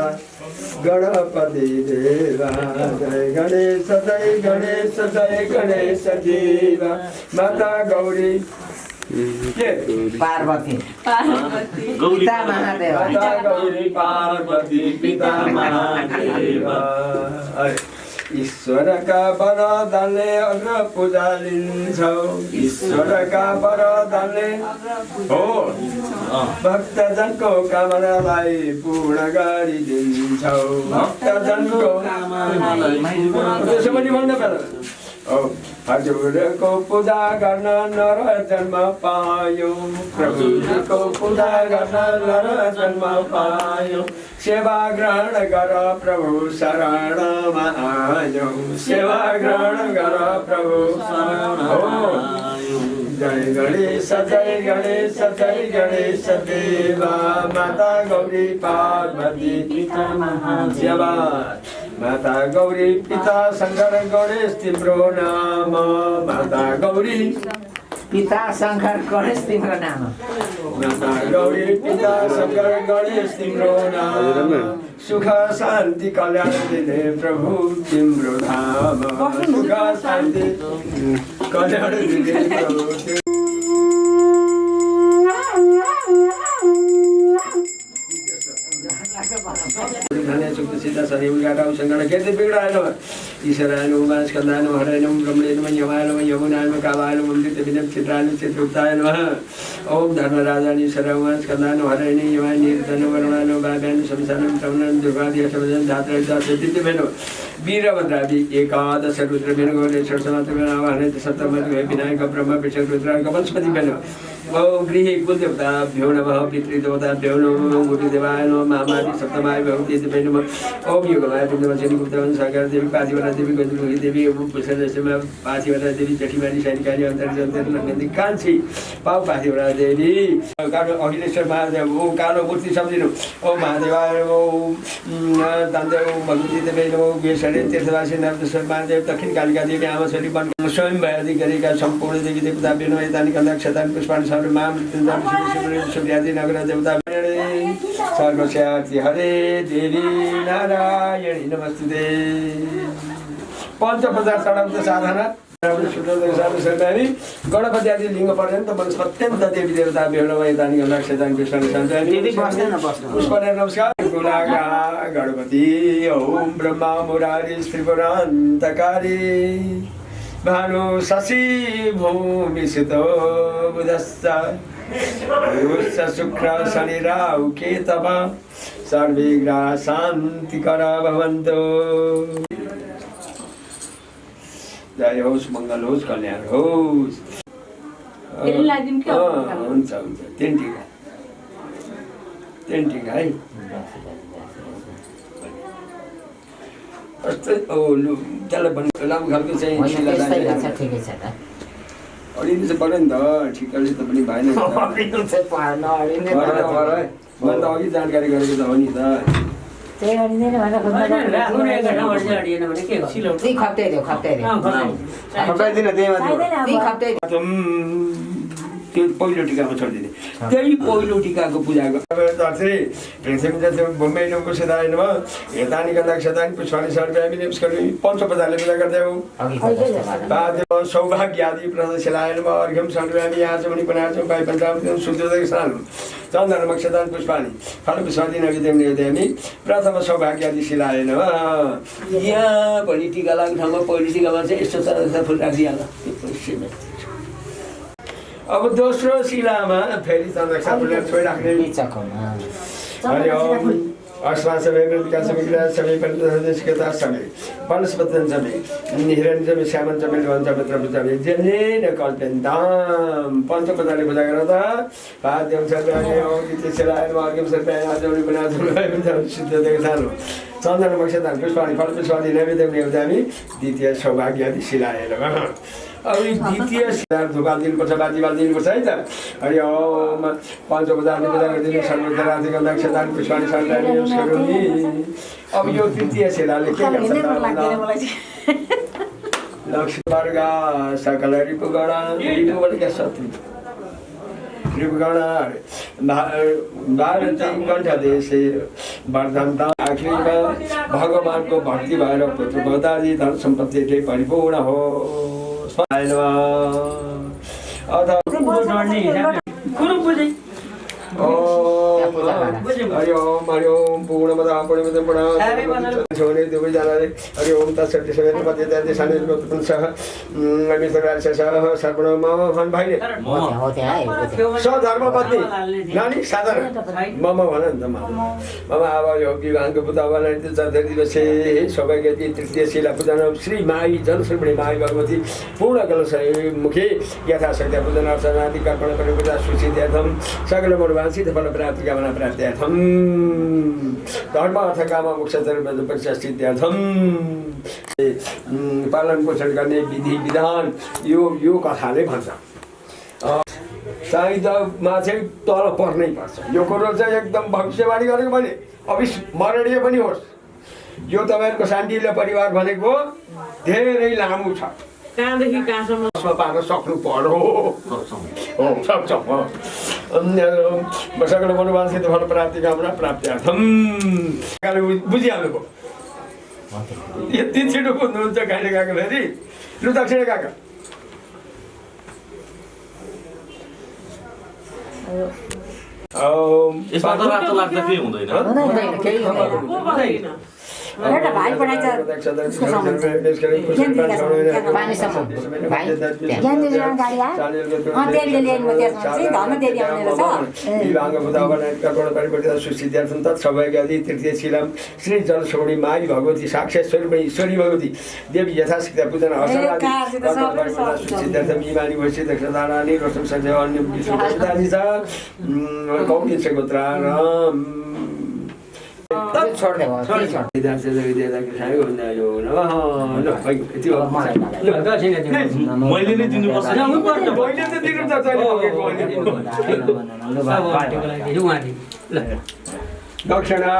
गणपति देवा जय गणेश देवा माता गौरी पार्वती गौरी महादेव माता गौरी पार्वती पिता महादेवा ईश्वरका वरदानले अग्र पूजा लिन्छौ ईश्वरका वरदानले हो भक्तजनको कामनालाई पूर्ण गरिदिन्छौ भक्तजनको कामनालाई त्यसो पनि भन्नु पर्छ हजुरको पूजा गर्न नर जन्म पायो प्रभुको पूजा गर्न नर जन्म पायो सेवा ग्रहण गर प्रभु शरणमा आयो सेवा ग्रहण गर प्रभु जय गणेश देवा माता गौरी पार्वती पिता महादेवा माता गौरी पिता शंकर गणेश तिम्रो नाम माता गौरी पिता शंकर गणेश तिम्रो नाम माता गौरी पिता शंकर गणेश तिम्रो नाम सुख शान्ति कल्याण दिने प्रभु तिम्रो धाम सुख शान्ति कल्याण दिने प्रभु सीता सरी उद्घाटा संगण केते बिगड़ाय नमः ईश्वराय नमः वास्कंदाय नमः हराय नमः ब्रह्मणे नमः यमाय नमः यमुनाय नमः कावाय नमः अमृत विनम चित्राय नमः चित्रगुप्ताय नमः ओम धर्मराजानि सर्वं स्कंदाय नमः हराय नमः यमाय निर्धन वरुणाय नमः भाव्यानि शमशानं तमनं दुर्गादि शमजन धात्रे दासति मेनो वीरभद्रादि एकादश रुद्र मेनो षट्समात्र मेनावाहने सप्तमति विनायक ब्रह्म विष्णु रुद्रांक वनस्पति मेनो ओम गृहे कुलदेवताभ्यो नमः पितृदेवताभ्यो नमः गुरुदेवाय नमः महामादि सप्तमाय भगवती देवी नमः ओम युगमाय पुण्यवचनी गुप्तवन सागर देवी पातिवरा देवी गंधमुखी देवी ओम पुष्पदशमा पातिवरा देवी जठिमानी सैनिकानी अन्तर्जन्तर नन्दी कान्छी पाउ पातिवरा देवी कालो अखिलेश्वर महादेव ओम कालो मूर्ति सम्झिनु ओम महादेवाय ओम दान्देव भगवती देवी नमः वेशरे तीर्थवासी नरदेश्वर महादेव दक्षिण कालिका देवी आमा छोरी वन स्वयं भयादि गरेका सम्पूर्ण देवी देवताभ्यो नमः एतानि कन्दाक्षतानि पुष्पाणि सर्वमा मृत्युञ्जय सूर्यादि नगर देवता सर्वस्यार्ति हरे देवी नारायणी नमस्ते पञ्चपचार चढाउँछ साधना गणपति आदि लिङ्ग पर्यन्त मन अत्यन्त देवी देवता भेडतानी गन्धाक्षतानी पुष्पले नमस्कार गुलागा गणपति ओम ब्रह्मा मुरारी त्रिपुरान्तकारी भानु शशि भूमि सुतो बुधश्च शुक्र शनि राहु केतव सर्वे ग्रहाः शान्तिकर भवन्तु जय होस् मङ्गल होस् कल्याण होस् हुन्छ हुन्छ तीन टिका है त्यसलाई भन्नु लामो खालको चाहिँ अलिअलि चाहिँ पऱ्यो नि त ठिकले त पनि भएन मैले त अघि जानकारी गरेको त हो नि त त्यो पहिलो टिकामा छोडिदिने त्यही पहिलो टिकाको पूजा भूमिको सिधाएन हेतानी गन्धाक्षतानी पुष्पाणि सर्वव्यापी पञ्चपदाले पूजा गर्दै सौभाग्य आदि प्रसाद शिलायन अर्घ्यम सर्वव्यापी आचमनी पुनाचम पाइ पञ्चामृतम सूर्योदय स्नान चन्दन मक्षतान पुष्पाणि फल पुष्पादि नविदेम निवेदयामि प्रथम सौभाग्य आदि शिलायन यहाँ भोलि टिका लाग्ने ठाउँमा पहिलो टिकामा चाहिँ यस्तो चरा फुल राखिदिइहाल्छ अब दोस्रो शिलामा फेरि चन्द्रक्षा फुलेर छोइराख्ने हरि ओम अस्मा सबै मृतिका सबै ग्रह सबै पञ्चदशकता सबै वनस्पतन सबै हिरण्यजम श्यामन सबै वंशपत्र सबै जनेन कल्पन्ताम पञ्चपदाले पूजा गर्दा पाद्यम सर्वज्ञ औदित्य शिलाय मार्गम सर्वज्ञ आजौली बनाजौली सिद्ध देखालो चन्दन मक्षतान पुष्पाणि फल पुष्पादि नैवेद्यम निवेदयामि द्वितीय सौभाग्य आदि शिलाय नमः अब द्वितीय शिला धुपा दिनुपर्छ बाजीबाल दिनुपर्छ है त अनि पञ्चपदाले पूजा गरिदिनु सर्वोत्तराधिक गन्धाक्षतान पुष्पाणि सर्वज्ञ नमस्कारोमि अब यो तृतीय शिलाले के गर्छ लक्ष्मी वर्ग सकल रिपुगणा रिपुबाट क्या शत्रु रिपुगण भारती कण्ठदेशे वर्धन्ता आखिरमा भगवानको भक्ति भएर पुत्र भक्तादि धन सम्पत्ति परिपूर्ण हो हरि ओम पूर्णमदा पूर्णमिदं पूर्णात् छोने दुवैजनाले हरि ओम तत्सत्य सवेन पतिते साने पुंसः अमितराज सह सर्वणम भन भाइले सधर्मपत्नी नानी साधारण मम भन नि त मम अब यो विवाहको पुता बनाइदिनु चतुर्थ दिवसे सौभाग्य तृतीय शिला पूजन श्री माई जनश्रीमणी माई भगवती पूर्ण कलश मुखे यथाशक्ति पूजन अर्चना आदि कर्पण पूजा सुचित्यर्थम सकल मनोवांछित फल प्राप्ति कामना प्राप्त्यर्थम धर्म अर्थ काम मोक्ष सिद्ध्यर्थम पालन पोषण गर्ने विधि विधान यो कथाले भन्छ साहित्यमा चाहिँ तल पर्नै पर्छ यो कुरो चाहिँ एकदम भविष्यवाणी गरेको भने अविस्मरणीय पनि होस् यो तपाईँहरूको शान्तिले परिवार भनेको धेरै लामो छ कहाँदेखि कहाँसम्म पार्न सक्नु पर्यो सक्छौँ सकल मनोवांछित फल प्राप्ति कामना प्राप्त्यर्थम बुझिहाल्नु भयो यति छिटो बुझ्नुहुन्छ कहिले गएको फेरि लु दक्षिण गएको यसमा त रातो लाग्दा केही हुँदैन एउटा भाइ पठाइन्छ उसको सामान ज्ञानदेवीमा गाडी आयो देवीले ल्याइनु त्यसमा चाहिँ धर्म देवी आउने रहेछ सुसिद्धार्थन तत् सौभाग्यवती तृतीय शिलाम श्री जलसोडी माई भगवती साक्षात् स्वरूप ईश्वरी भगवती देवी यथाशक्ति पूजना सुसिद्धार्थ इमानी भैसी दक्षतारानी रोशम सञ्जय अन्य विष्णुदानी छ कौटी छ गोत्र मैले नै दिनुपर्छ दक्षिणा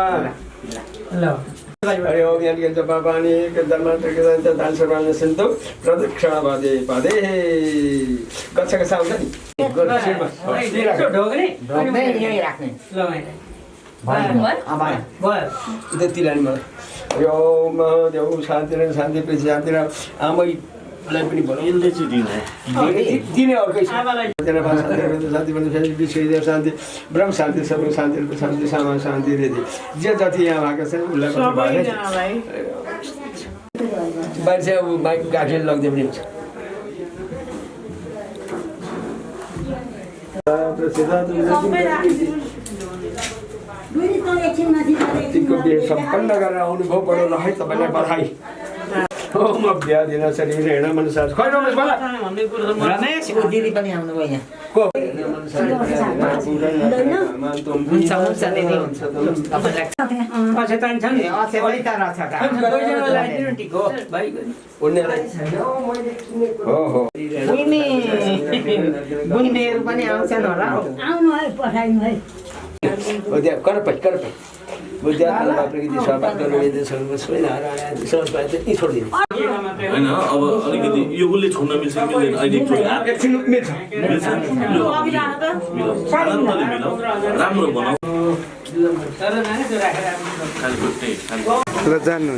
हरि ओम यज्ञ जपापानि कर्ममन्त्र कृतं दान सर्वान् सन्तु प्रदक्षिणा पदे पदे गच्छ गच्छ आउँछ नि ढोग्ने ढोग्ने यही राख्ने त्यति लाने मलाई हरि ओम देव शान्ति र शान्ति पछि शान्ति र आमैलाई पनि यसले चाहिँ दिने अर्कै शान्ति पनि विश्वदेव शान्ति ब्रह्म शान्ति सबै शान्ति शान्ति सामा शान्ति रेदी जे जति यहाँ भएको छ उसलाई बाहिर चाहिँ अब बाइक गाडीले लग्दै पनि हुन्छ तिनको बिहे सम्पन्न गरेर आउनुभयो बडो रहे तपाईँलाई बधाई ओम अभ्यादिन शरीरेण मनसा खै रमेश बोला रमेश दिदी पनि आउनुभयो यहाँ को हुन्छ हुन्छ दिदी अचेतन छ नि अचेतै त रहेछ त बुइनेहरू पनि आउँछन् होला आउनु है पठाइनु है होइन अब अलिकति यो उसले छोड्न मिल्छ कि मिल्दैन अहिले राम्रो बनाऊ जान्नु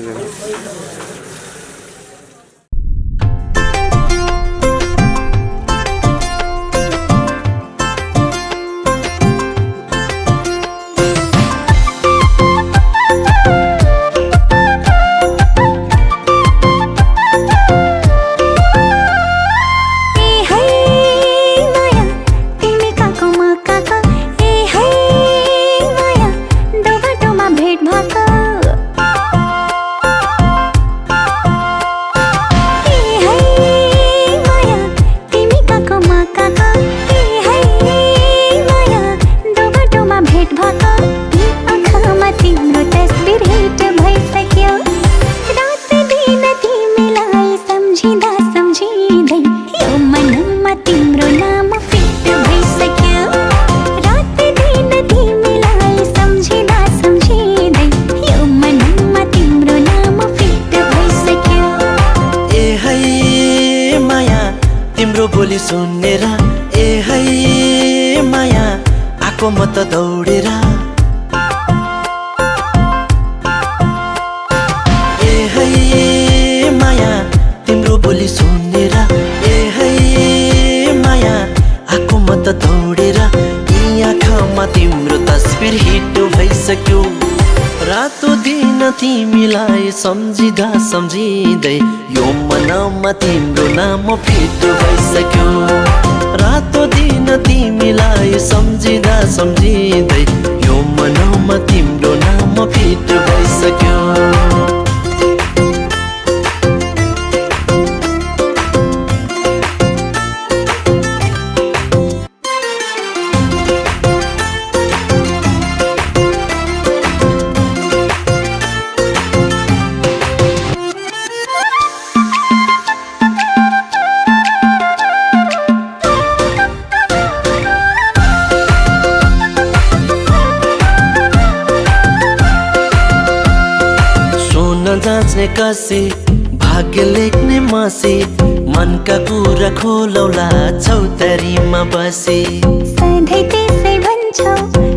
सुनेर ए है माया आको म त दौडेर ए है माया तिम्रो बोली सुनेर ए है माया आको म त दौडेर यी आँखामा तिम्रो तस्बिर हिट भइसक्यो रातो दिन तिमीलाई सम्झिँदा सम्झिँदै यो मनमा तिम्रो नाम फिट भइसक्यो रातो दिन तिमीलाई सम्झिँदा सम्झिँदै यो मनमा तिम्रो नाम फिट भइसक्यो कसे भाग्य लेख्ने मसे मनका कुरा खोलौला चौतारीमा बसे सधैँ त्यसै भन्छौ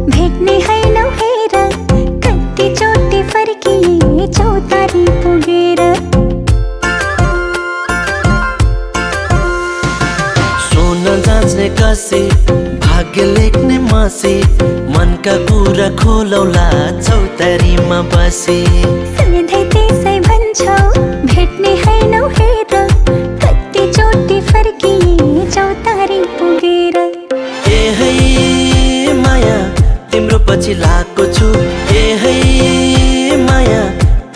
भेट्ने होइन हेर कति चोटि फर्किए चौतारी पुगेर सोन जाँच्ने कसे भाग्य लेख्ने मसे मनका कुरा खोलौला चौतारीमा बसे सधैँ त्यसै भन्छौ भेट्ने हैनौ हेर कति चोटि फर्किए चौतारी पुगेर ए है माया तिम्रो पछि लागेको छु ए है माया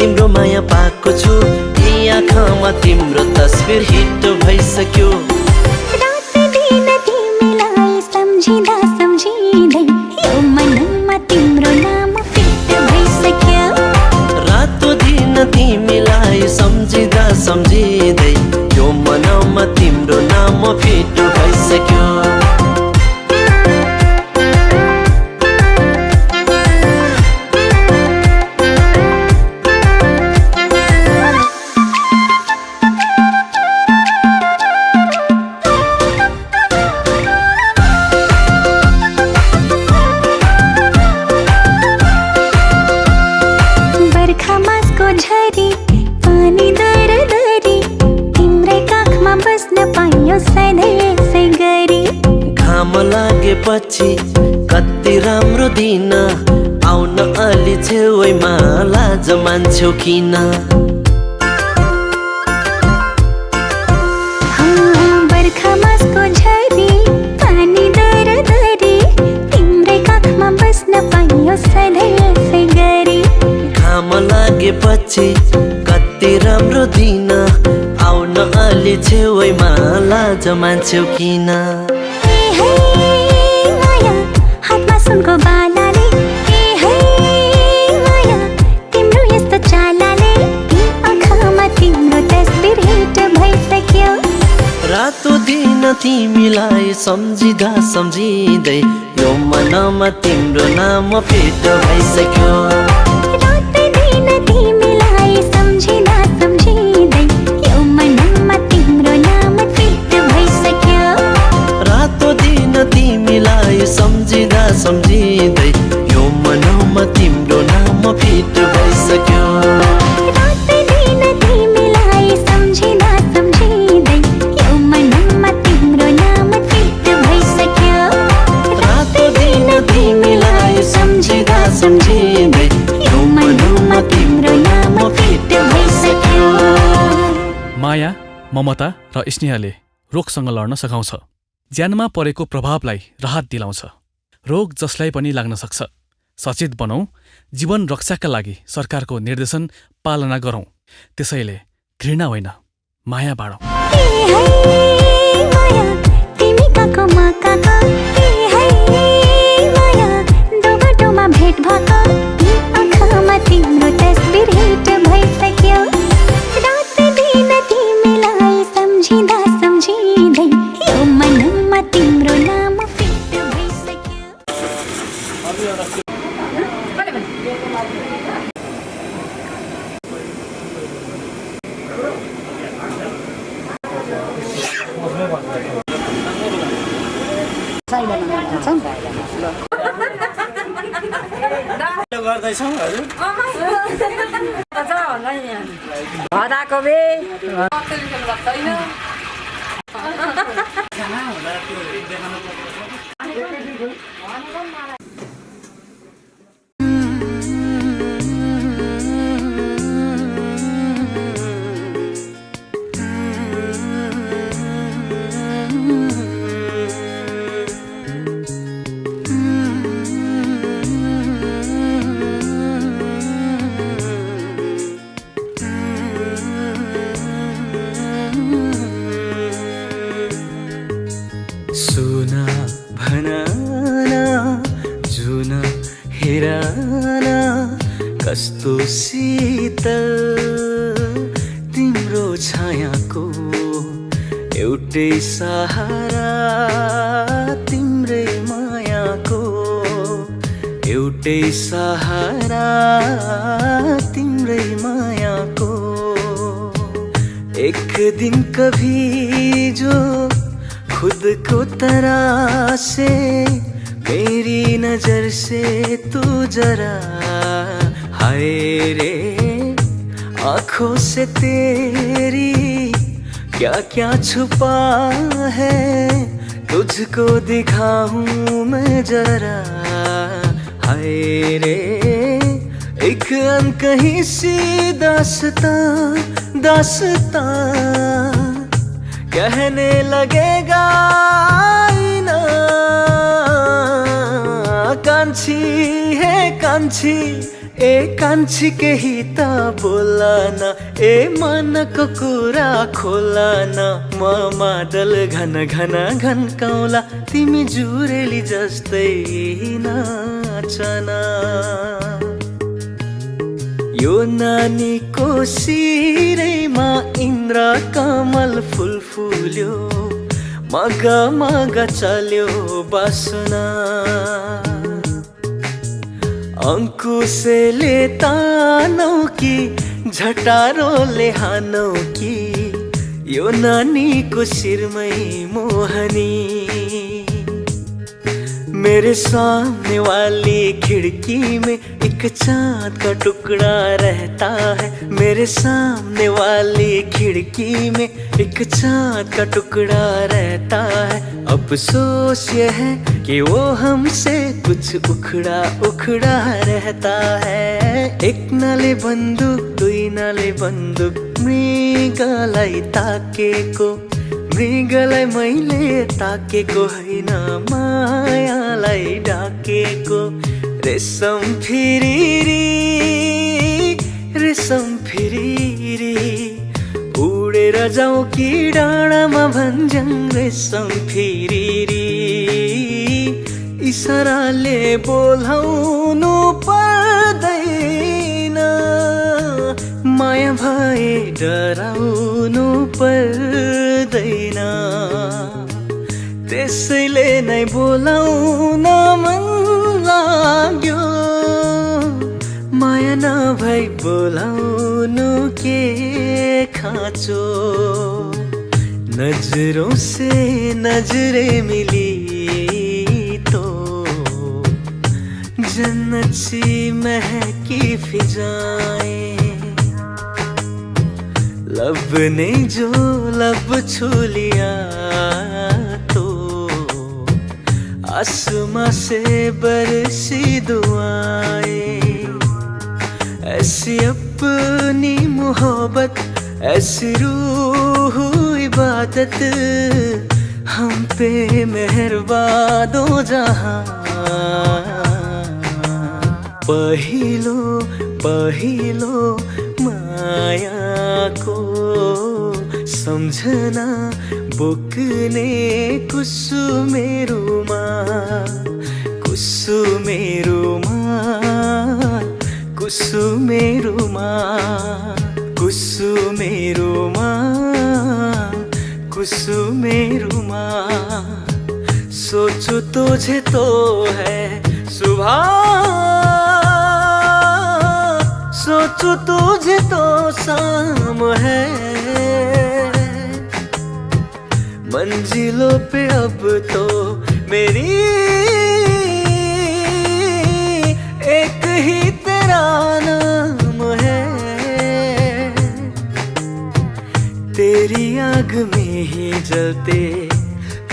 तिम्रो माया पाएको छु यी आँखामा तिम्रो तस्बिर हिट भइसक्यो रात दिन तिमीलाई सम्झिँदा सम्झिँदै यो मनमा तिम्रो नाम फिट भइसक्यो रातो दिन तिमीलाई सम्झिँदा सम्झिँदै यो मनमा तिम्रो नाम फिट भइसक्यो झरी पानी दरदरी तिम्रै काखमा बस्न पाइयो सधैँ यसै गरी घाम लागेपछि कति राम्रो दिन आउन अलि छेउमा लाज मान्छौ किन बर्खा मासको झरी पानी दरदरी तिम्रै काखमा बस्न पाइयो सधैँ यसै गरी घाम लागेपछि कति राम्रो दिन आउन अलि छेउमा लाज मान्छौ किन ए है माया हातमा सुनको बालाले ए है माया तिम्रो यस्तो चालाले आँखामा तिम्रो तस्बिर हिट भइसक्यो रातो दिन तिमीलाई सम्झिँदा सम्झिँदै यो मनमा तिम्रो नाम फिट भइसक्यो तिमीलाई सम्झिँदा सम्झिँदै यो मनमा तिम्रो नाम फिट भइसक्यो रातो दिन तिमीलाई सम्झिँदा सम्झिँदै यो मनमा तिम्रो नाम फिट भइसक्यो रात दिन तिमीलाई सम्झिँदा सम्झिँदै यो मनमा तिम्रो नाम फिट भइसक्यो रातो दिन तिमीलाई सम्झिँदा सम्झिँदै यो मनमा तिम्रो नाम फिट भइसक्यो माया ममता र स्नेहले रोगसँग लड्न सघाउँछ ज्यानमा परेको प्रभावलाई राहत दिलाउँछ रोग जसलाई पनि लाग्न सक्छ सचेत बनौं जीवन रक्षाका लागि सरकारको निर्देशन पालना गरौं त्यसैले घृणा होइन माया बाँडौं तिमी काको म काको ए है माया दो बाटोमा भेट भएको आँखामा तिम्रो तस्बिर हिट भइसक्यो रात दिन तिमीलाई सम्झिँदा सम्झिँदै यो मनमा तिम्रो नाम फिट भइसक्यो गर्दैछौ हजुर हदाको बे कस्तो शीतल तिम्रो छायाको एउटै सहारा तिम्रै मायाको एउटै सहारा तिम्रै मायाको एक दिन कभी जो खुद को तरासे मेरी नजर से तू जरा हाय रे आँखों से तेरी क्या क्या छुपा है तुझको दिखाऊं मैं जरा हाय रे एक अनकही सी दास्तां दास्तां कहने लगेगा आईना, कांची है कांची ए कांची के हिता बोलाना, ए मनको कुरा खोलाना, म मादल घन घन घन्काउला तिमी जुरेली जस्तै नाचना। यो नानीको शिरैमा इन्द्र कमल फुल फुल्यो, मग मग चल्यो बासना। अंकुशले तानौ कि झटारोले हानौ कि यो नानीको शिरमै मोहनी। मेरे सामने वाली खिड़की में एक चाँद का टुकड़ा रहता है, मेरे सामने वाली खिड़की में एक चाँद का टुकड़ा रहता है। अफसोस ये है कि वो हमसे कुछ उखड़ा उखड़ा रहता है। एक नाले बन्दुक दुई नाले बन्दुक मृगलाई ताकेको, मृगलाई मैले ताकेको होइन मायालाई डाकेको। रेशम फिरिरी रेशम फिरिरी उडेर जाऊ कि डाँडामा भन्ज्याङ रेशम फिरिरी। इसाराले बोलाउनु पर्दैन, माया भए डराउनु पर्दैन। त्यसैले नै बोलाउन मन लाग्यो, माया नभई बोलाउनु के खाँचो। नजरों से नजरें मिली तो जन्नत सी महकी फिजाएं, लब ने जो लब छू लिया तो आसमां से बरसी दुआएं। ऐसी अपनी मोहब्बत ऐसी रूह इबादत, हम पे मेहरबान दो जहां। पहिलो पहिलो माया को सम्झना बोक्ने कुसुमेरुमा, कुसुमेरुमा, कुसुमेरुमा, कुसुमेरुमा, कुसुमेरुमा। सोचो तुझे तो है सुबह, सोचो तुझे तो शाम है। मंजिलों पे अब तो मेरी एक ही तेरा नाम है। तेरी आग में ही जलते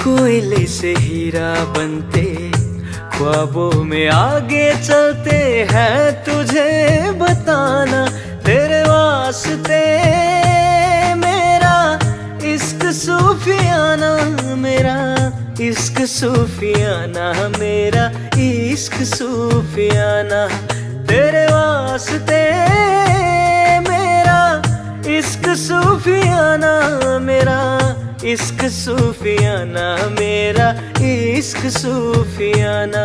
कोयले से हीरा बनते, ख्वाबों में आगे चलते हैं तुझे बताना। तेरे वास्ते मेरा इश्क सूफियाना, मेरा इश्क सूफियाना, मेरा इश्क सूफियाना। तेरे वास्ते मेरा इश्क सूफियाना, मेरा इश्क सूफियाना, मेरा इश्क सूफियाना।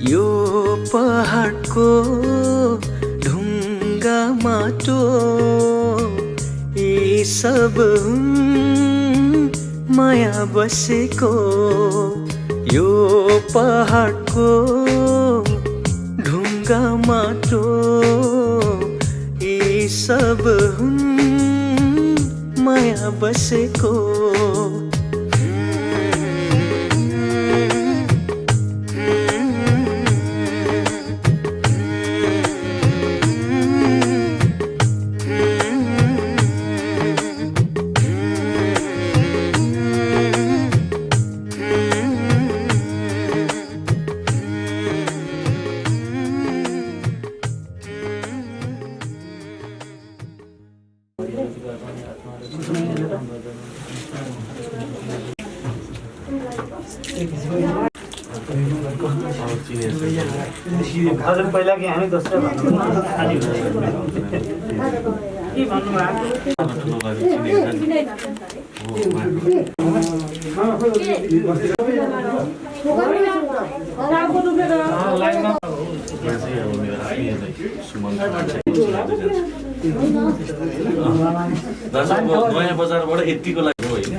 यो पहाडको ढुङ्गा माटो यी सब माया बसेको। यो पहाडको ढुङ्गा माटो यी सब माया बसेको। हजुर पहिला कि हामी दोस्रो के नयाँ बजारबाट यतिको लागि होइन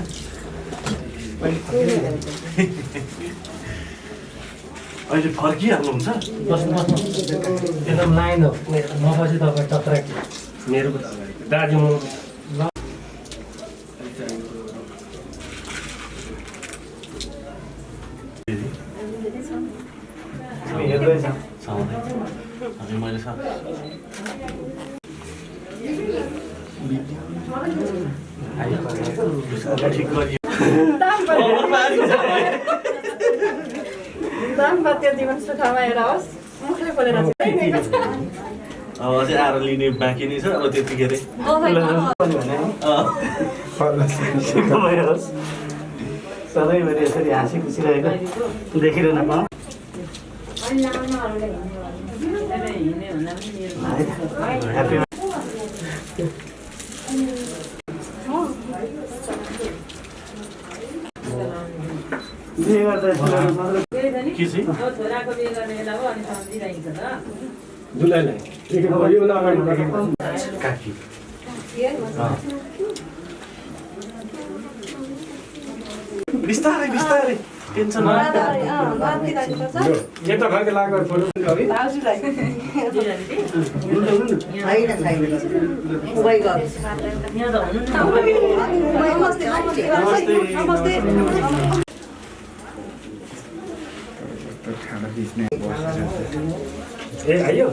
अहिले फर्किहाल्नुहुन्छ एकदम लाइन हो नपछि तपाईँ टक्राक मेरो दाजु हेर्दैछ मैले ठिक गरियो दाम्पत्य जीवन सुखमय रहोस् मुखले बोलेर अब अझै आएर लिने बाँकी नै छ अब त्यतिखेर सधैँभरि यसरी हाँसी खुसिरहेको देखिरहन पाऊँ बिहे गर्दा छोराको बिहे गर्ने बेला हो अनि सम्झिरहेको छ दुलैलाई यो काकी बिस्तारै बिस्तारै टेन्सन यता खालको लागेर फोटो ए आयो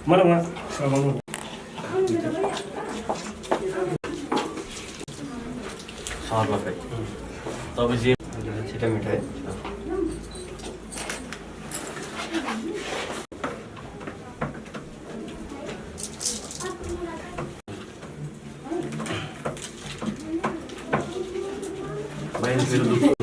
मलाई सर्लकै तपाईँ जे छिटो मिठाई बाहिर मेरो दुःख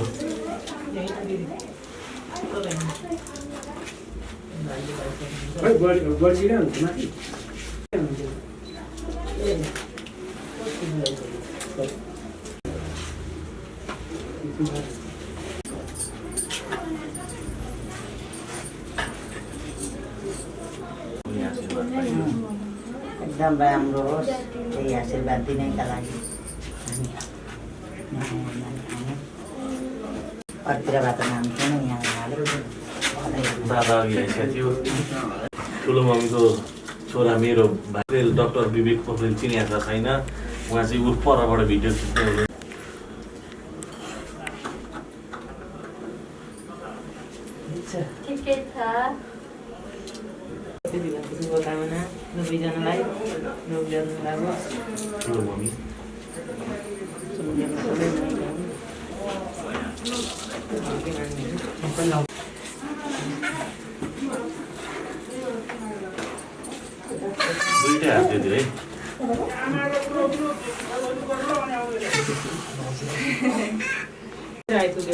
एकदम राम्रो होस् त्यही आशीर्वाद दिनैका लागि अर्तिरबाट नाम थिएन यहाँ दादा अघि आइसकेको थियो ठुलो मम्मीको छोरा मेरो भाइ डाक्टर विवेक पोखरेल चिनिएको छैन उहाँ चाहिँ ऊ परबाट भिडियो खिच्दै ठिकै छ शुभकामना दुवैजनालाई ठुलो मम्मी दुईटै हात दियो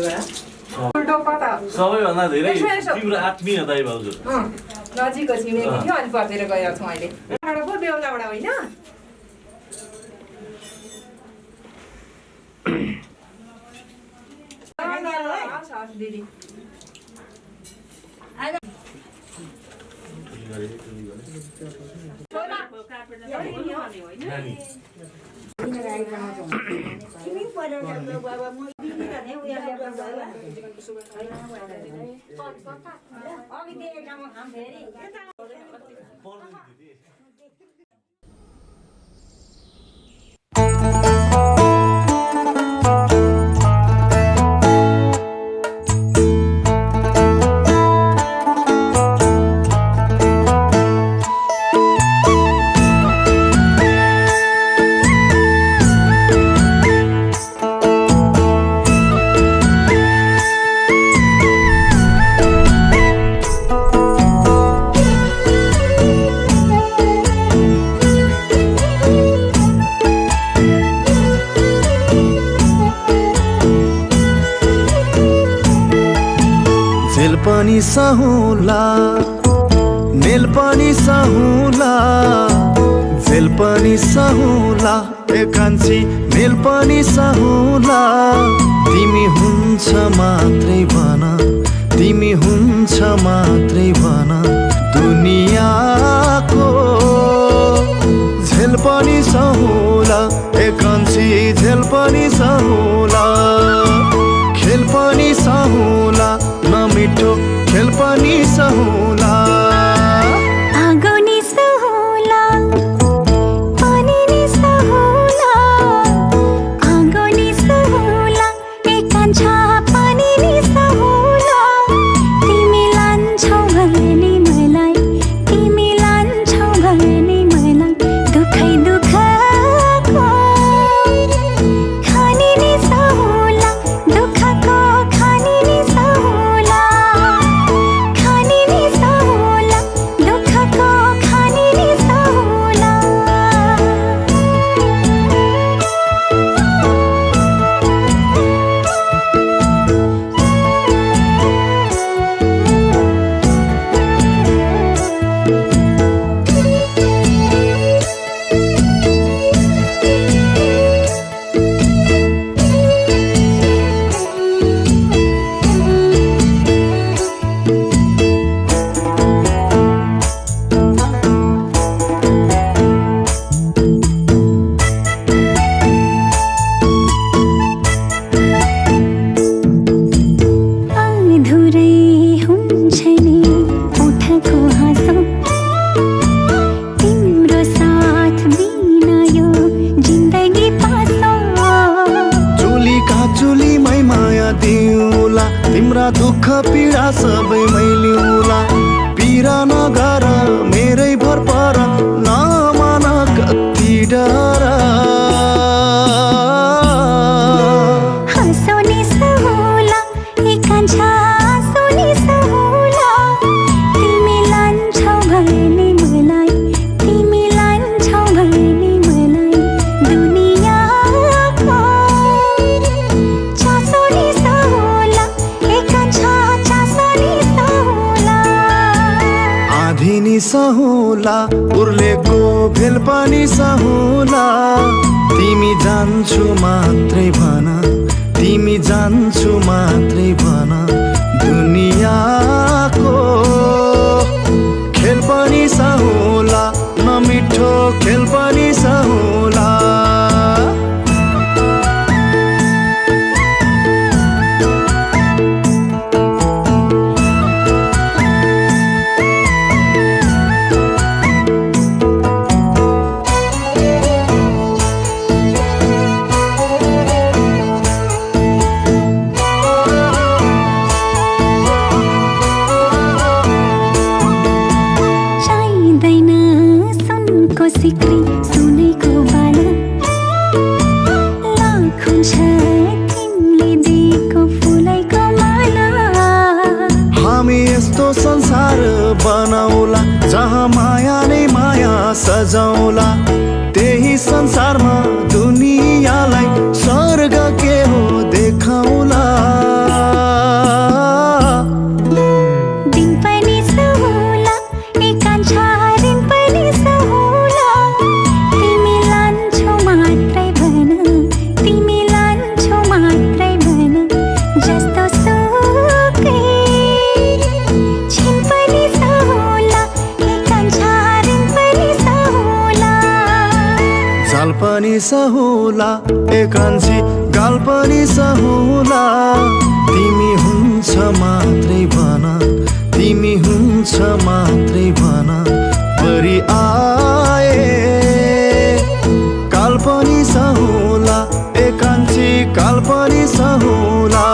है सबैभन्दा धेरै तिम्रो आत्मीय दाइ भाउजू नजिकको छिमेकी थियो अनि पर्खेर गएको छौँ अहिले बेहुलाबाट होइन दिदी पनि सहुला नेल पनि सहुला झेल पनि सहुला ए कान्छी मेल पनि सहुला तिमी हुन्छ मात्रै भन तिमी हुन्छ मात्रै भन दुनियाँको झेल पनि सहुला ए कान्छी झेल पनि सहुला खेल पनि सहुला नमिठो खेल पनि सहुला आगो नि सहुला पानी नि सहुला आगो नि सहुला एक कान्छा पानी नि सहुला तिमी लान्छौ भने मलाई तिमी लान्छौ भने मलाई दुखै दुखको खानी नि सहुला दुखको खानी नि सहुला खानी नि सहुला दुखको खानी नि सहुला अधुरै हुन्छ नि ओठको हाँसो तिम्रो साथ बिना यो जिन्दगी पासो चुलीका चुलीमै माया दिउला तिम्रा दुःख पीडा सबै मैलिउला पीडा नगर मेरै भर पर नमान कति डर हाँसो नि सहुला एक कान्छा हाँसो नि सहुला तिमी लान्छौ भने मलाई तिमी लान्छौ भने मलाई दुनियाँको चासो नि सहुला एक कान्छा चासो नि सहुला आधी नि सहुला उर्लेको भेल पनि सहुला तिमी जान्छु मात्रै भन तिमी जान्छु मात्रै भन दुनियाँको खेल पनि सहुला नमिठो खेल पनि सहुला चाहिँदैन सुनको सिक्री सुनेको बाला लाख हुन्छ तिमीले दिएको फुलैको माला हामी यस्तो संसार बनाउला जहाँ माया नै माया सजाउला त्यही संसारमा दुनियाँलाई स्वर्ग के हो देखाउला दिन पनि सहुला एक कान्छा दिन पनि सहुला तिमी लान्छौ मात्रै भन तिमी लान्छौ मात्रै भन जस्तो सुकै छिन पनि सहुला एक कान्छा दिन पनि सहुला जाल पनि सहुला ए कान्छी गाल पनि सहुला तिमी हुन्छ मात्रै भन तिमी हुन्छ मात्रै भन परि आए काल पनि सहुला ए कान्छी काल पनि सहुला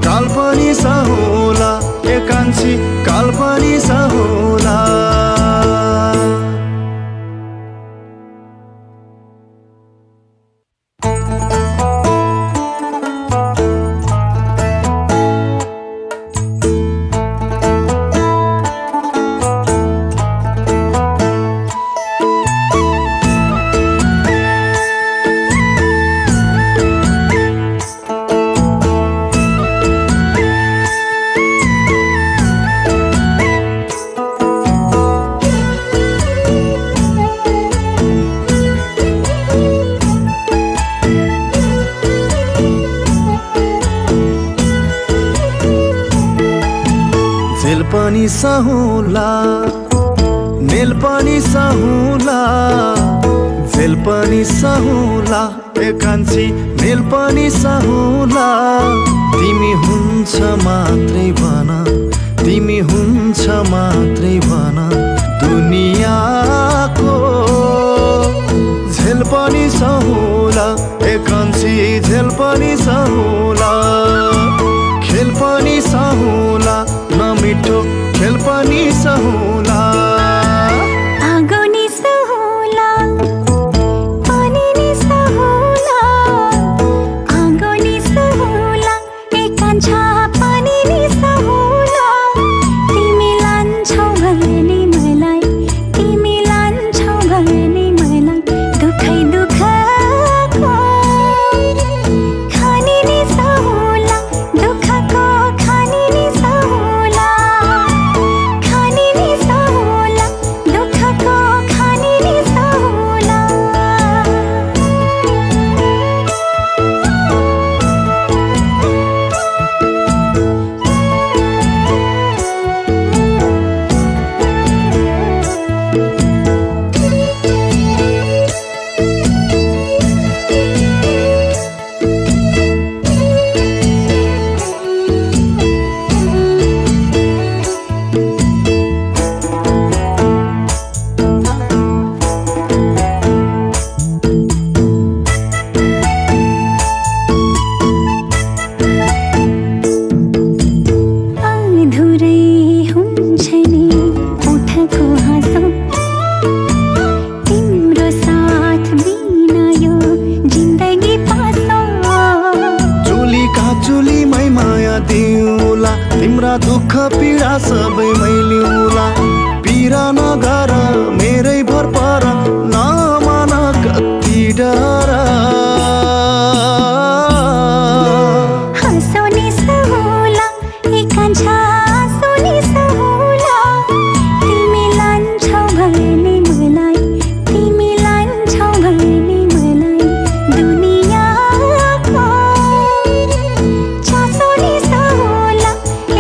काल पनि सहुला ए कान्छी काल पनि सहुला पनि सहुला मेल पनि सहुला झेल पनि सहुला एकान्छी मेल पनि सहुला तिमी हुन्छ मात्रै भन तिमी हुन्छ मात्रै भन दुनियाँको झेल पनि सहुला एकान्छी झेल पनि सहुला खेल पनि सहुला नमिठो खेल पनि सहुला आगो नि सहुला पानी नि सहुला आगो नि सहुला एकान्छा पानी नि सहुला तिमी लान्छौ भने मलाई तिमी लान्छौ भने मलाई दुखै दुखको खानी नि सहुला दुखको खानी नि सहुला खानी नि सहुला दुखको खानी नि सहुला अधुरै हुन्छ नि उठको हाँसो तिम्रो साथ बिना यो जिन्दगी पासो चुलीका चुलीमै माया दिउला तिम्रा दुःख पीडा सबै मैलिउला पीडा नगर मेरै भर पर नमान कति डर हाँसो नि सहुला एकान्छा हाँसो नि सहुला तिमी लान्छौ भने मलाई तिमी लान्छौ भने मलाई दुनियाँको चासो नि सहुला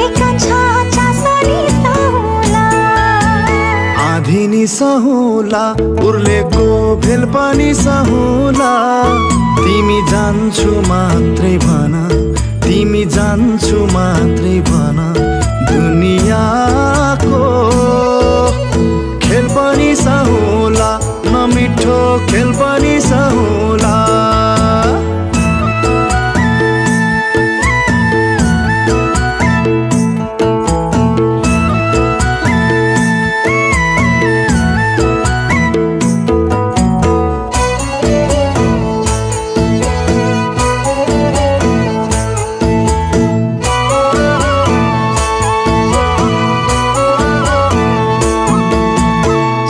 एकान्छा चासो नि सहुला आधी नि सहुला उर्लेको भेल पनि सहुला तिमी जान्छु मात्रै भन तिमी जान्छु मात्रै भन दुनियाँको खेल पनि सहुला नमिठो खेल पनि सहुला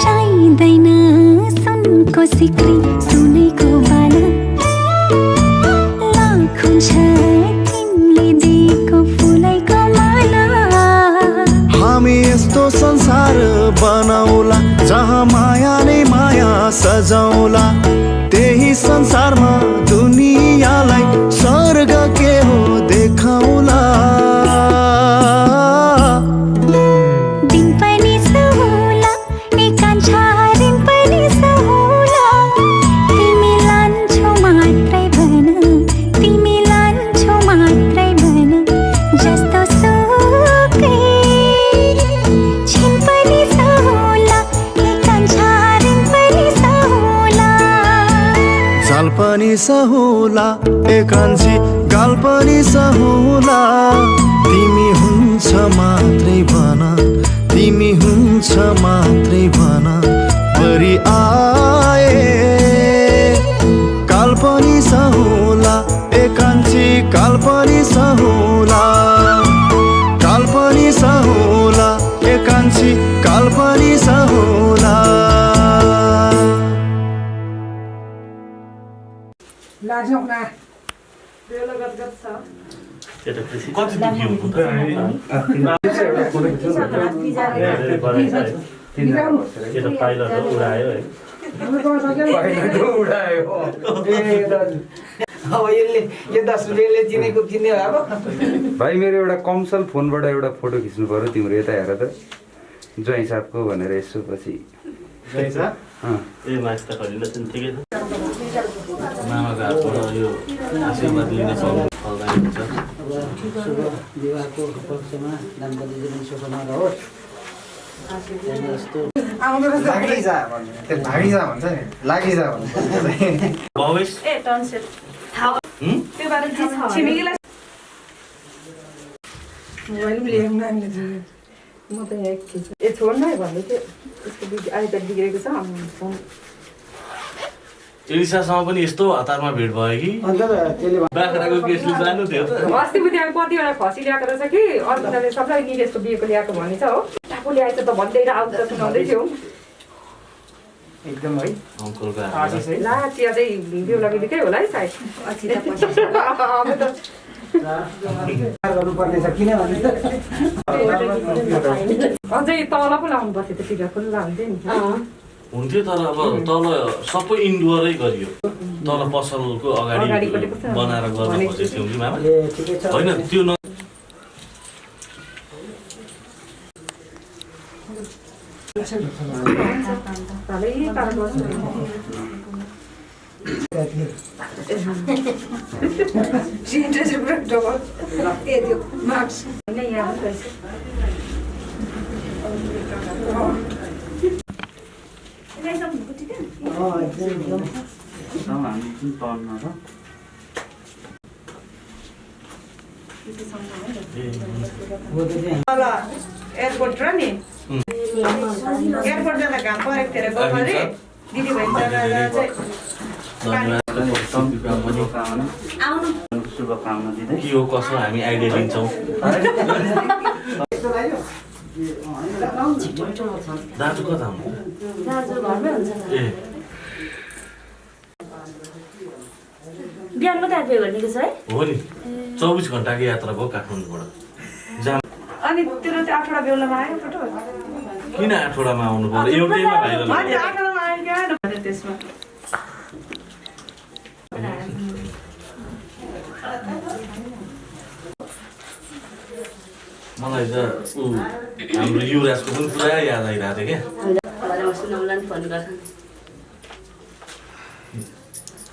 चाहिँदैन सुनको सिक्री सुनेको बाला लाख हुन्छ तिमीले दिएको फुलैको माला हामी यस्तो संसार बनाउला जहाँ माया नै माया सजाउला त्यही संसारमा दुनियाँलाई स्वर्ग के हो देखाउला दिन पनि सहुला एकान्छा दिन पनि सहुला तिमी लान्छौ मात्रै भन तिमी लान्छौ मात्रै भन जस्तो सुकै छिन पनि सहुला एकान्छा दिन पनि सहुला जाल पनि सहुला एकान्छी गाल पनि सहुला तिमी हुन्छ मात्रै भन तिमी हुन्छ मात्रै भन परि आए काल पनि सहुला एकान्छी काल पनि सहुला काल पनि सहुला एकान्छी काल पनि सहुला लाग्छौ न त्यो त कृषि कति दुखी हुनु त त्यो त पाइलट उडायो है उडायो अब यसले यो 10 रुपियाँले चिनेको किन्ने अब भाइ मेरो एउटा कमसल फोनबाट एउटा फोटो खिच्नु पर्यो तिम्रो यता हेर त ज्वाइँ साहबको भनेर यसो पछि ए मास त खरिन छ ठिकै छ मामाको हातबाट यो आशीर्वाद लिन सक्नु फलदायी हुन्छ विवाहको पक्षमा दाम्पत्य जीवन सुखमा रहोस् भवेश मोबाइल लिएर नानीले म त यहाँ एकछिन छोड न भन्दै थियो त्यसको अहिले त बिग्रेको छ फोन एलिसासँग पनि यस्तो हतारमा भेट भयो कि बाख्राको केसले जानु थियो त अस्ति त्यहाँ कतिवटा खसी ल्याएको रहेछ कि अर्कोले सबलाई निलेशको बिहेको ल्याएको भनेछ हो टाको ल्याएछ त भन्दै आउँछ सुनाउँदै थियो एकदम है अङ्कलको ला चिया चाहिँ बेहुला बेलुकै होला है सायद गर्नुपर्ने छ किनभने अझै तल पो लाउनु पर्थ्यो त टिका खुल्ला हुन्थ्यो नि हुन्थ्यो तर अब तल सबै इन्डोरै गरियो तल पसलको अगाडि बनाएर गर्न खोजेको थियौँ कि मामा होइन त्यो न एयरपोर्ट र नि एयरपोर्ट जाँदा घाम परेको थियो अरे दिदी बहिनी के हो कसो हामी आइडिया दिन्छौँ दाजु कता हुनु ए बिहान मात्रै आइपुग्यो भनेको छ है हो नि 24 घण्टाको यात्रा भयो काठमाडौँबाट अनि तेरो त्यो 8वटा बेहुलामा आयो फोटो किन 8वटामा आउनु पर्यो एउटैमा भाइरल 8वटामा आयो क्या भने त्यसमा मलाई त हाम्रो युवराजको पनि पुरा याद आइरहेको थियो क्या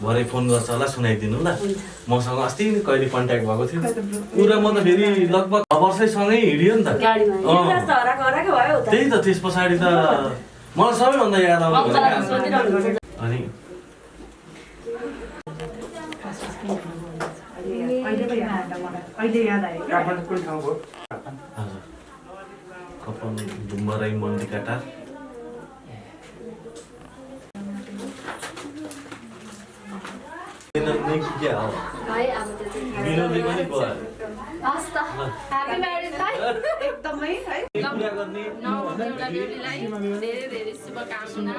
भरे फोन गर्छ होला सुनाइदिनु ल मसँग अस्ति कहिले कन्ट्याक्ट भएको थियो पुरा म त फेरि लगभग वर्षैसँगै हिँड्यो नि त त्यही त त्यस पछाडि त मलाई सबैभन्दा याद आउने अनि अहिले याद आयो काठमाडौँ कुन ठाउँ हो कपन डुम्बराई मन्दिकाटा विनोदले पनि भयो एकदमै है धेरै शुभकामना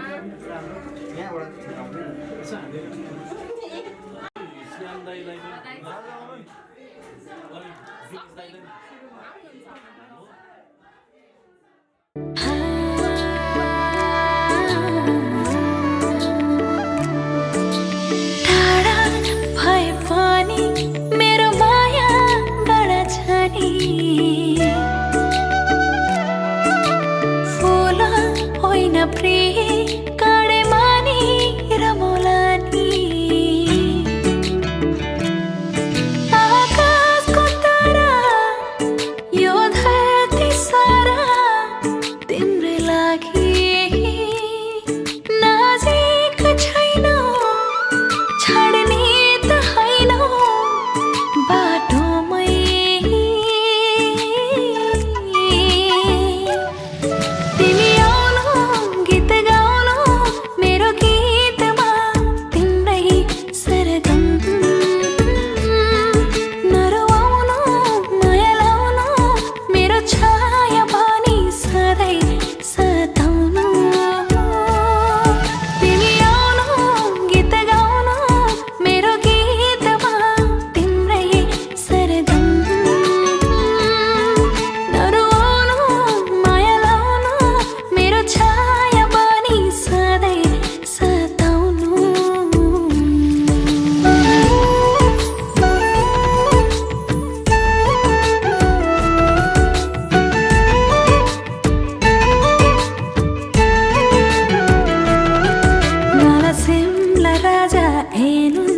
एनुन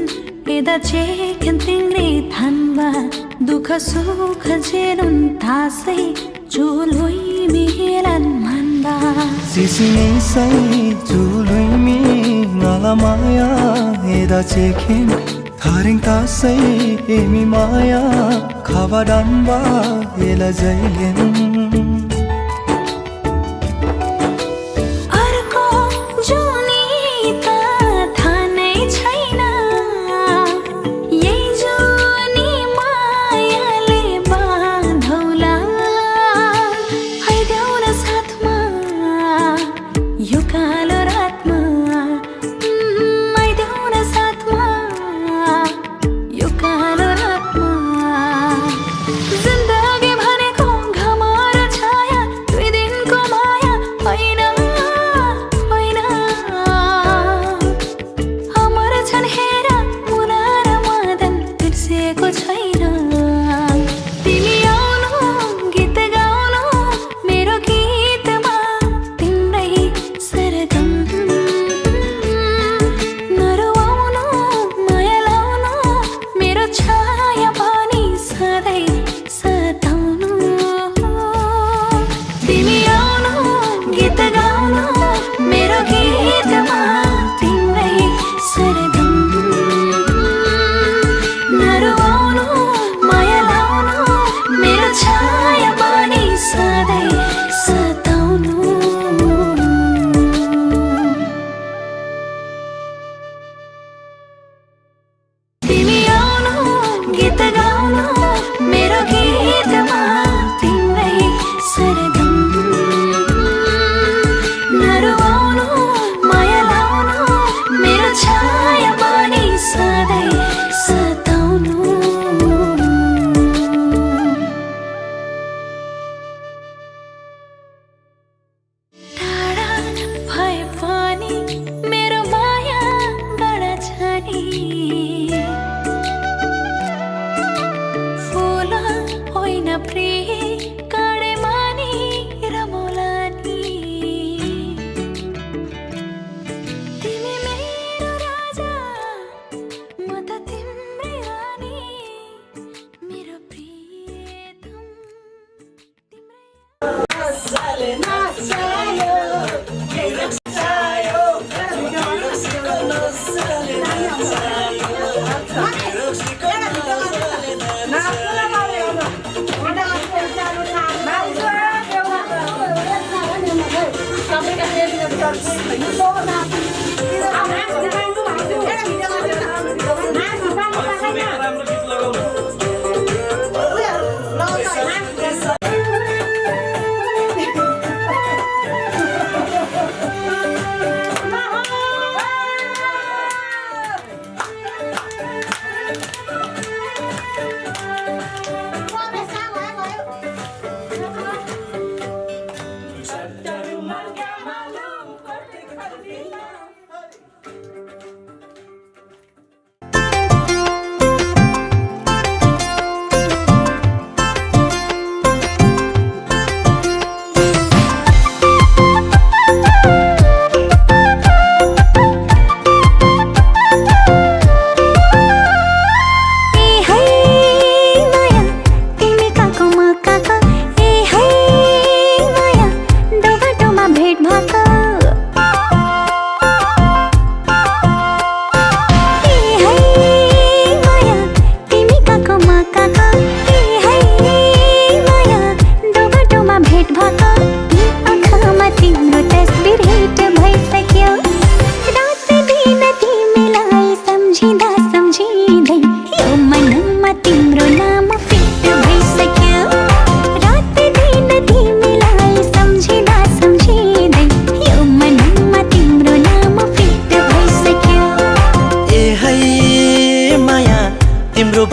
एदा चेकन तिङ्रे थान्बा दुःख सुख जेनुन थासै चुलुइ मिलन मान्बा सिसिसै जुलुइमी नलमाया एदा चेकेन थारिङ तासै एमी माया खावा डाम्बा एला जैलेन अर्को जुनी त थानै छैन यही जुनी मायाले बाँधौला आइदेऊ न साथमा यो कालो रातमा आइदेऊ न साथमा यो कालो रातमा जिन्दगी भनेको घाम र छाया दुई दिनको माया होइन होइन अमर छन् हेर मुना र मदन बिर्सेको छैन तिमी आउनु गीत गाउनु मेरो गीतमा तिम्रै सरगम नरुवाउनु माया लाउनु मेरो छाया पनि सधैँ सताउनु तिमी आउनु गीत गाउनु मेरो गीतमा तिम्रै सरगम नरुवाउनु माया लाउनु मेरो छाया पनि सधैँ सताउनु तिमी आउनु गीत गाउनु मेरो गीतमा तिम्रै सरगम नरुवाउनु माया लाउनु मेरो छाया पनि सधैँ सताउनु टाढा भए पनि मेरो माया गाडा छ नि फुल होइन प्रिय काँडे मानी रमौला नि तिमी मेरो राजा म त तिम्रै रानी मेरो प्रियतम राम्रो गीत लगाउनु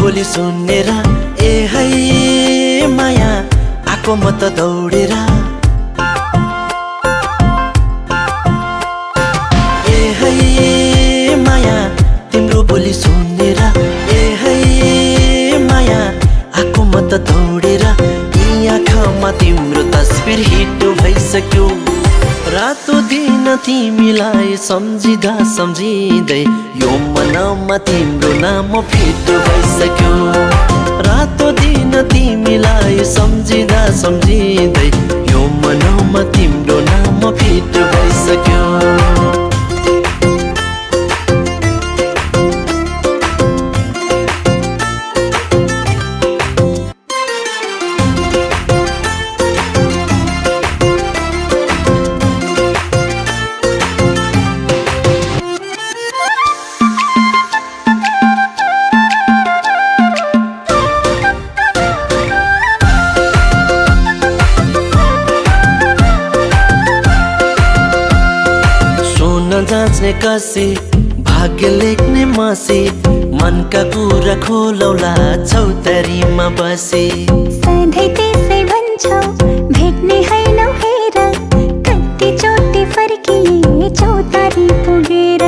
बोली सुनेर ए है माया आको म त दौडेर ए है माया तिम्रो बोली सुनेर ए है माया आको म त दौडेर यी आँखामा तिम्रो तस्बिर हिट भइसक्यो रातो दिन तिमीलाई सम्झिँदा सम्झिँदै यो मनमा तिम्रो नाम फिट भइसक्यो रातो दिन तिमीलाई सम्झिँदा सम्झिँदै यो मनमा तिम्रो नाम फिट भइसक्यो जाँच्ने कसे भाग्य लेख्ने मसे मनका कुरा खोलौला चौतारीमा बसे सधैँ त्यसै भन्छौ भेट्ने हैनौ हेर कति चोटि फर्किए चौतारी पुगेर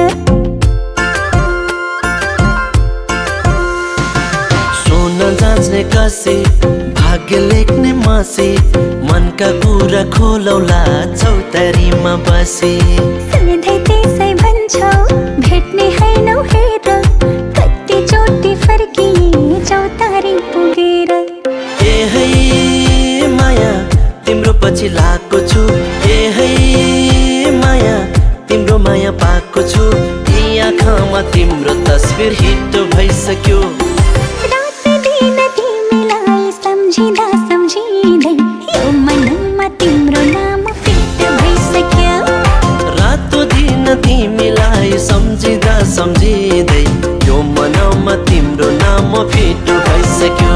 सोन जाँच्ने कसे भाग्य लेख्ने मसे मनका कुरा खोलौला चौतारीमा बसे सधैँ त्यसै भन्छौ भेट्ने हैनौ हेर कति चोटि फर्किए चौतारी पुगेर ए है माया तिम्रो पछि लागेको छु ए है माया तिम्रो माया पाएको छु यी आँखामा तिम्रो तस्बिर हिट भइसक्यो रात दिन तिमीलाई सम्झिँदा सम्झिँदै यो मनमा तिम्रो नाम फिट भइसक्यो रातो दिन तिमीलाई सम्झिँदा सम्झिँदै यो मनमा तिम्रो नाम फिट भइसक्यो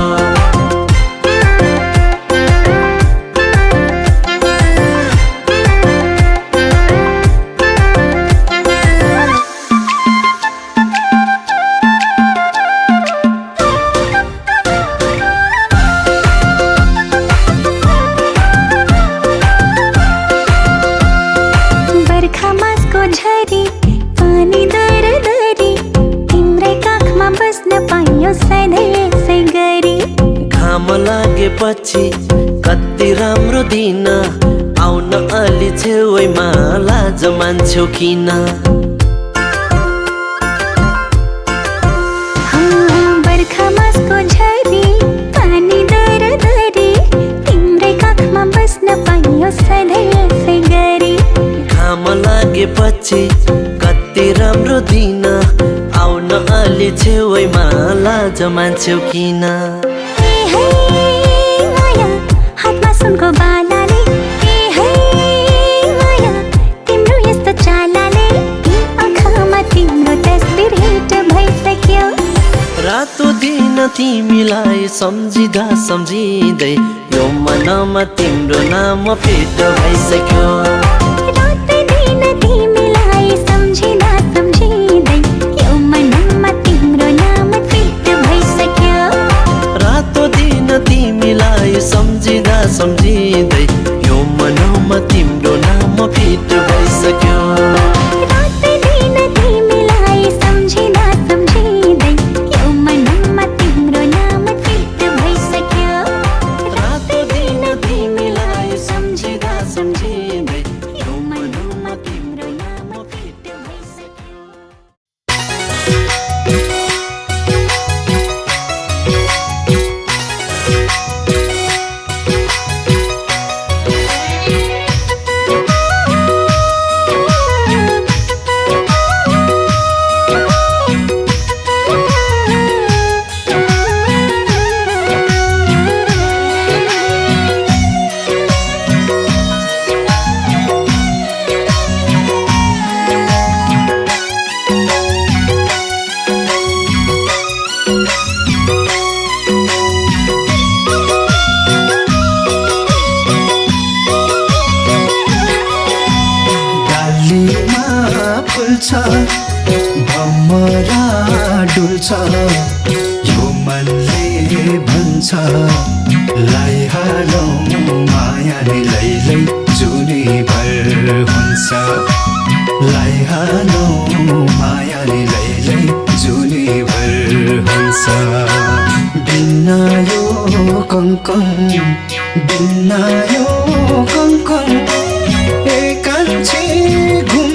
पछि कति राम्रो दिन आउन अलि छेउमा लाज मान्छौ किन बर्खा मासको झरी पानी दरदरी तिम्रै काखमा बस्न पाइयो सधैँ यसै गरी घाम लागेपछि कति राम्रो दिन आउन अलि छेउमा लाज मान्छौ किन सुनको बालाले ए है माया तिम्रो यस्तो चालाले आँखामा तिम्रो तस्बिर हिट भइसक्यो रातो दिन तिमीलाई सम्झिँदा सम्झिँदै यो मनमा तिम्रो नाम फिट भइसक्यो रात दिन तिमीलाई सम्झिँदा सम्झिँदै यो मनमा तिम्रो नाम फिट भइसक्यो रातो दिन तिमीलाई सम्झिँदा सम्झिँदै यो मनमा तिम्रो नाम फिट भइसक्यो रात दिन तिमीलाई सम्झिँदा सम्झिँदै यो मनमा तिम्रो नाम फिट भइसक्यो रातो दिन तिमीलाई सम्झिँदा सम्झिँदै यो मनमा तिम्रो नाम फिट भइसक्यो भमरा डुल्छ यो मनले भन्छ लैहालौ मायाले लैलै जुनी भर हुन्छ लैहालौ मायाले लैलै जुनी भर हुन्छ बिन्नायो कङ्कङ बिन्नायो कङ्कङ एकान्छे घुम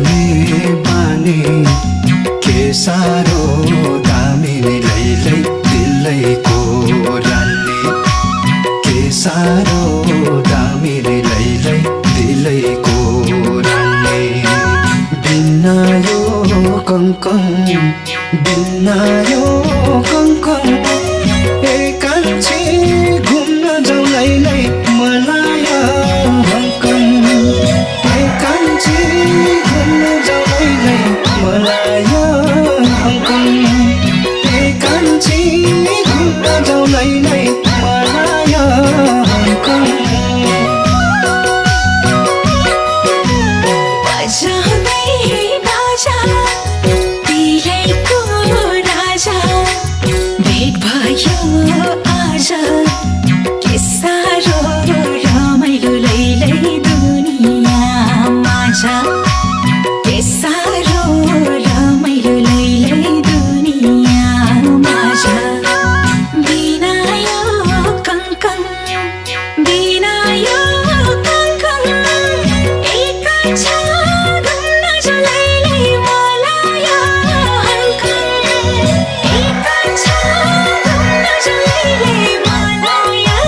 आउने बानी के साह्रो दामिनी लैलै दिलैको रानी के साह्रो दामिनी लैलै दिलैको रानी बिनायो कङ्कङ बिनायो कङ्कङ एकान्छे घुम्न जाउँ लैलै मलाया हङकङ एकान्छे घुम्न जाउँ लैलै मलाया हङकङ एकान्छे घुम्न जाउँ लैलै मलाया हङकङ भेट भयो आज के साह्रो रमाइलो लैलै दुनियाँमा छ के साह्रो रमाइलो लैलै दुनियाँमा छ बिना यो कङ्कङ बिना यो कङ्कङ एकान्छ घुम्न जाउँ लैलै मलाया हङकङ एकान्छ घुम्न जाउँ लैलै मलाया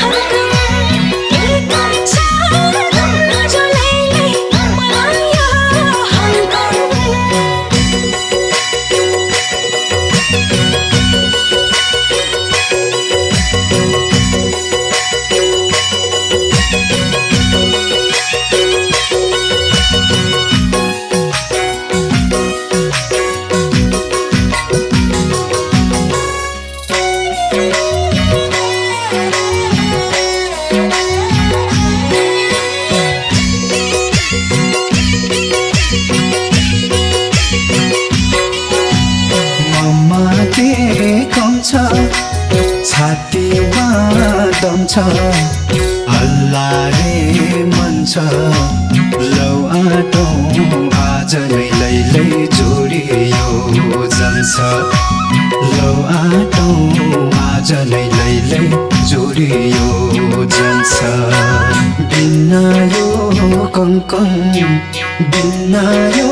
हङकङ एकान्छ घुम्न जाउँ लैलै मलाया हङकङ ममाते कम छ छातीमा दम छ हल्लारे मन छ लौ आटो आज नै लैलै जोडियो जान्छ लौ आटो आज नै लैलै जोडियो जान्छ बिना यो कङ्कङ बिना यो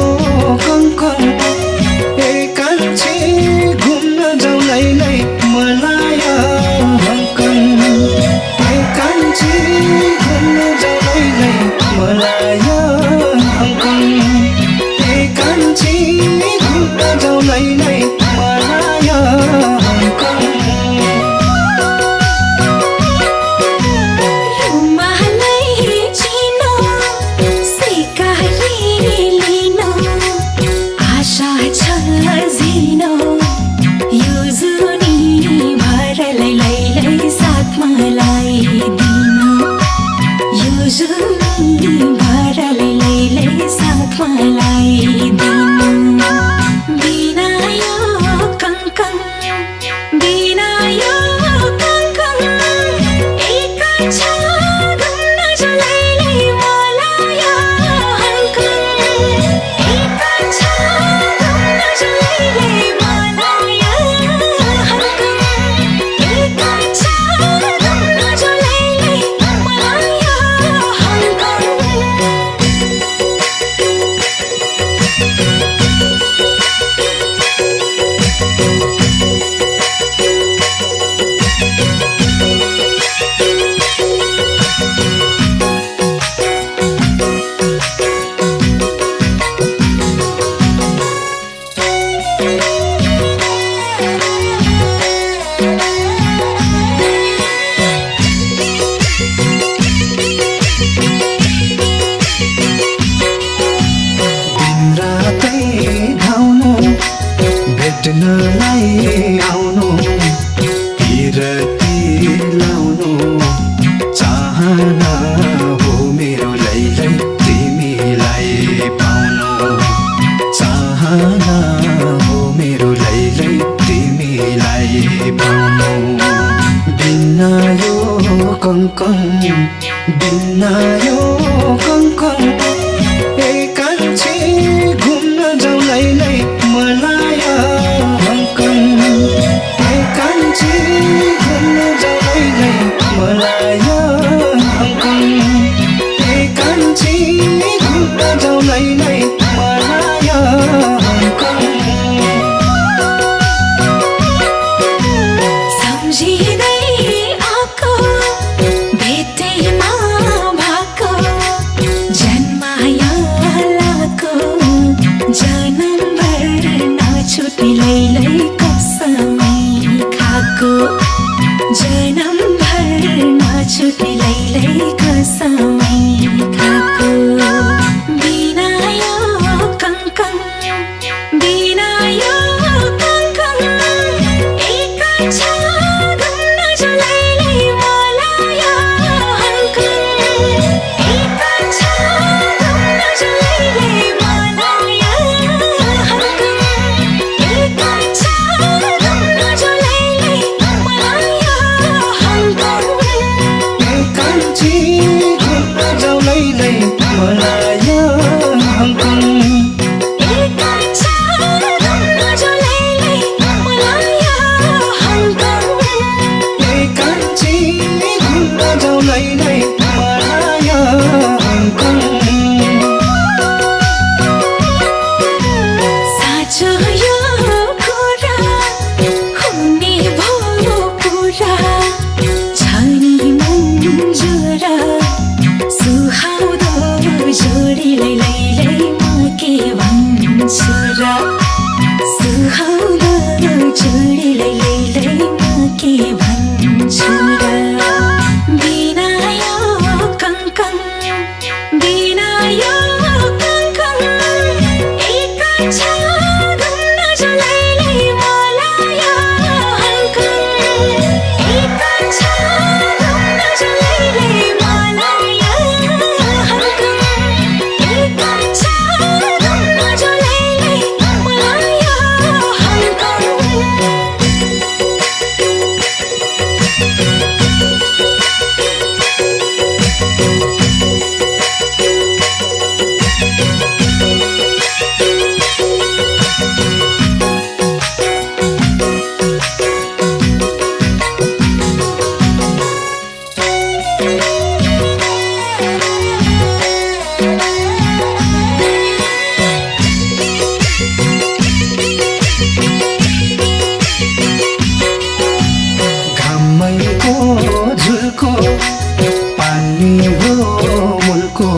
कङ्कङ एकान्छे घुम्न जाउँ लैलै मलाया हङकङ एकान्छे घुम्न जाउँ लैलै मलाया हङकङ एकान्छे घुम्न जाउँ लैलै मलाया हङकङ रुमालै चिनो सिकाले लिनो आशा छ झिनो यो जुनी भरलाई लैलै साथमा लगाइदिनु यो जुनी भरलाई लैलै साथमा लगाइदिनु बिना यो कङ्कङ बिना यो कङ्कङ एकान्छ घुम्न जाउँ लैलै मलाया हङकङ एकान्छ घुम्न जाउँ लैलै मलाया हङकङ एकान्छ घुम्न जाउँ लैलै मलाया हङकङ रातै धाउनु भेट्नलाई आउनु पिरती लाउनु चाहना हो मेरो लैलै तिमीलाई पाउनु चाहना हो मेरो लैलै तिमीलाई पाउनु बिना यो कङ्कङ बिना यो कङ्कङ एकान्छे घुम्न जाउँ लैलै मलाया हङकङ एकान्छे घुम्न जाउँ लैलै मलाया हङकङ एकान्छे घुम्न जाउँ लैलै भन्छु र सुहाउला जोडीलाई लैलैमा के भन्छु र बिना यो कङ्कन बिना यो कङ्कन एक छ घुम्न जो लैलै मलाई हङ्कन एक छ घुम्न जो लैलै मलाई हङ्कन एक छ घुम्न जो लैलै मलाई हङ्कन घामैको झुल्को पानी हो मुल्को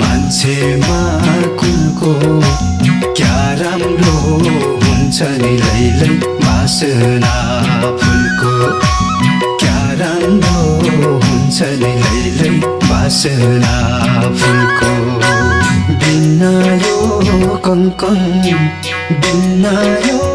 मान्छेमा कुलको क्या राम्रो हुन्छ नि लैलै बासना फुलको क्या राम्रो हुन्छ नि लैलै बासना फुलको बिना यो कङ्कन बिना यो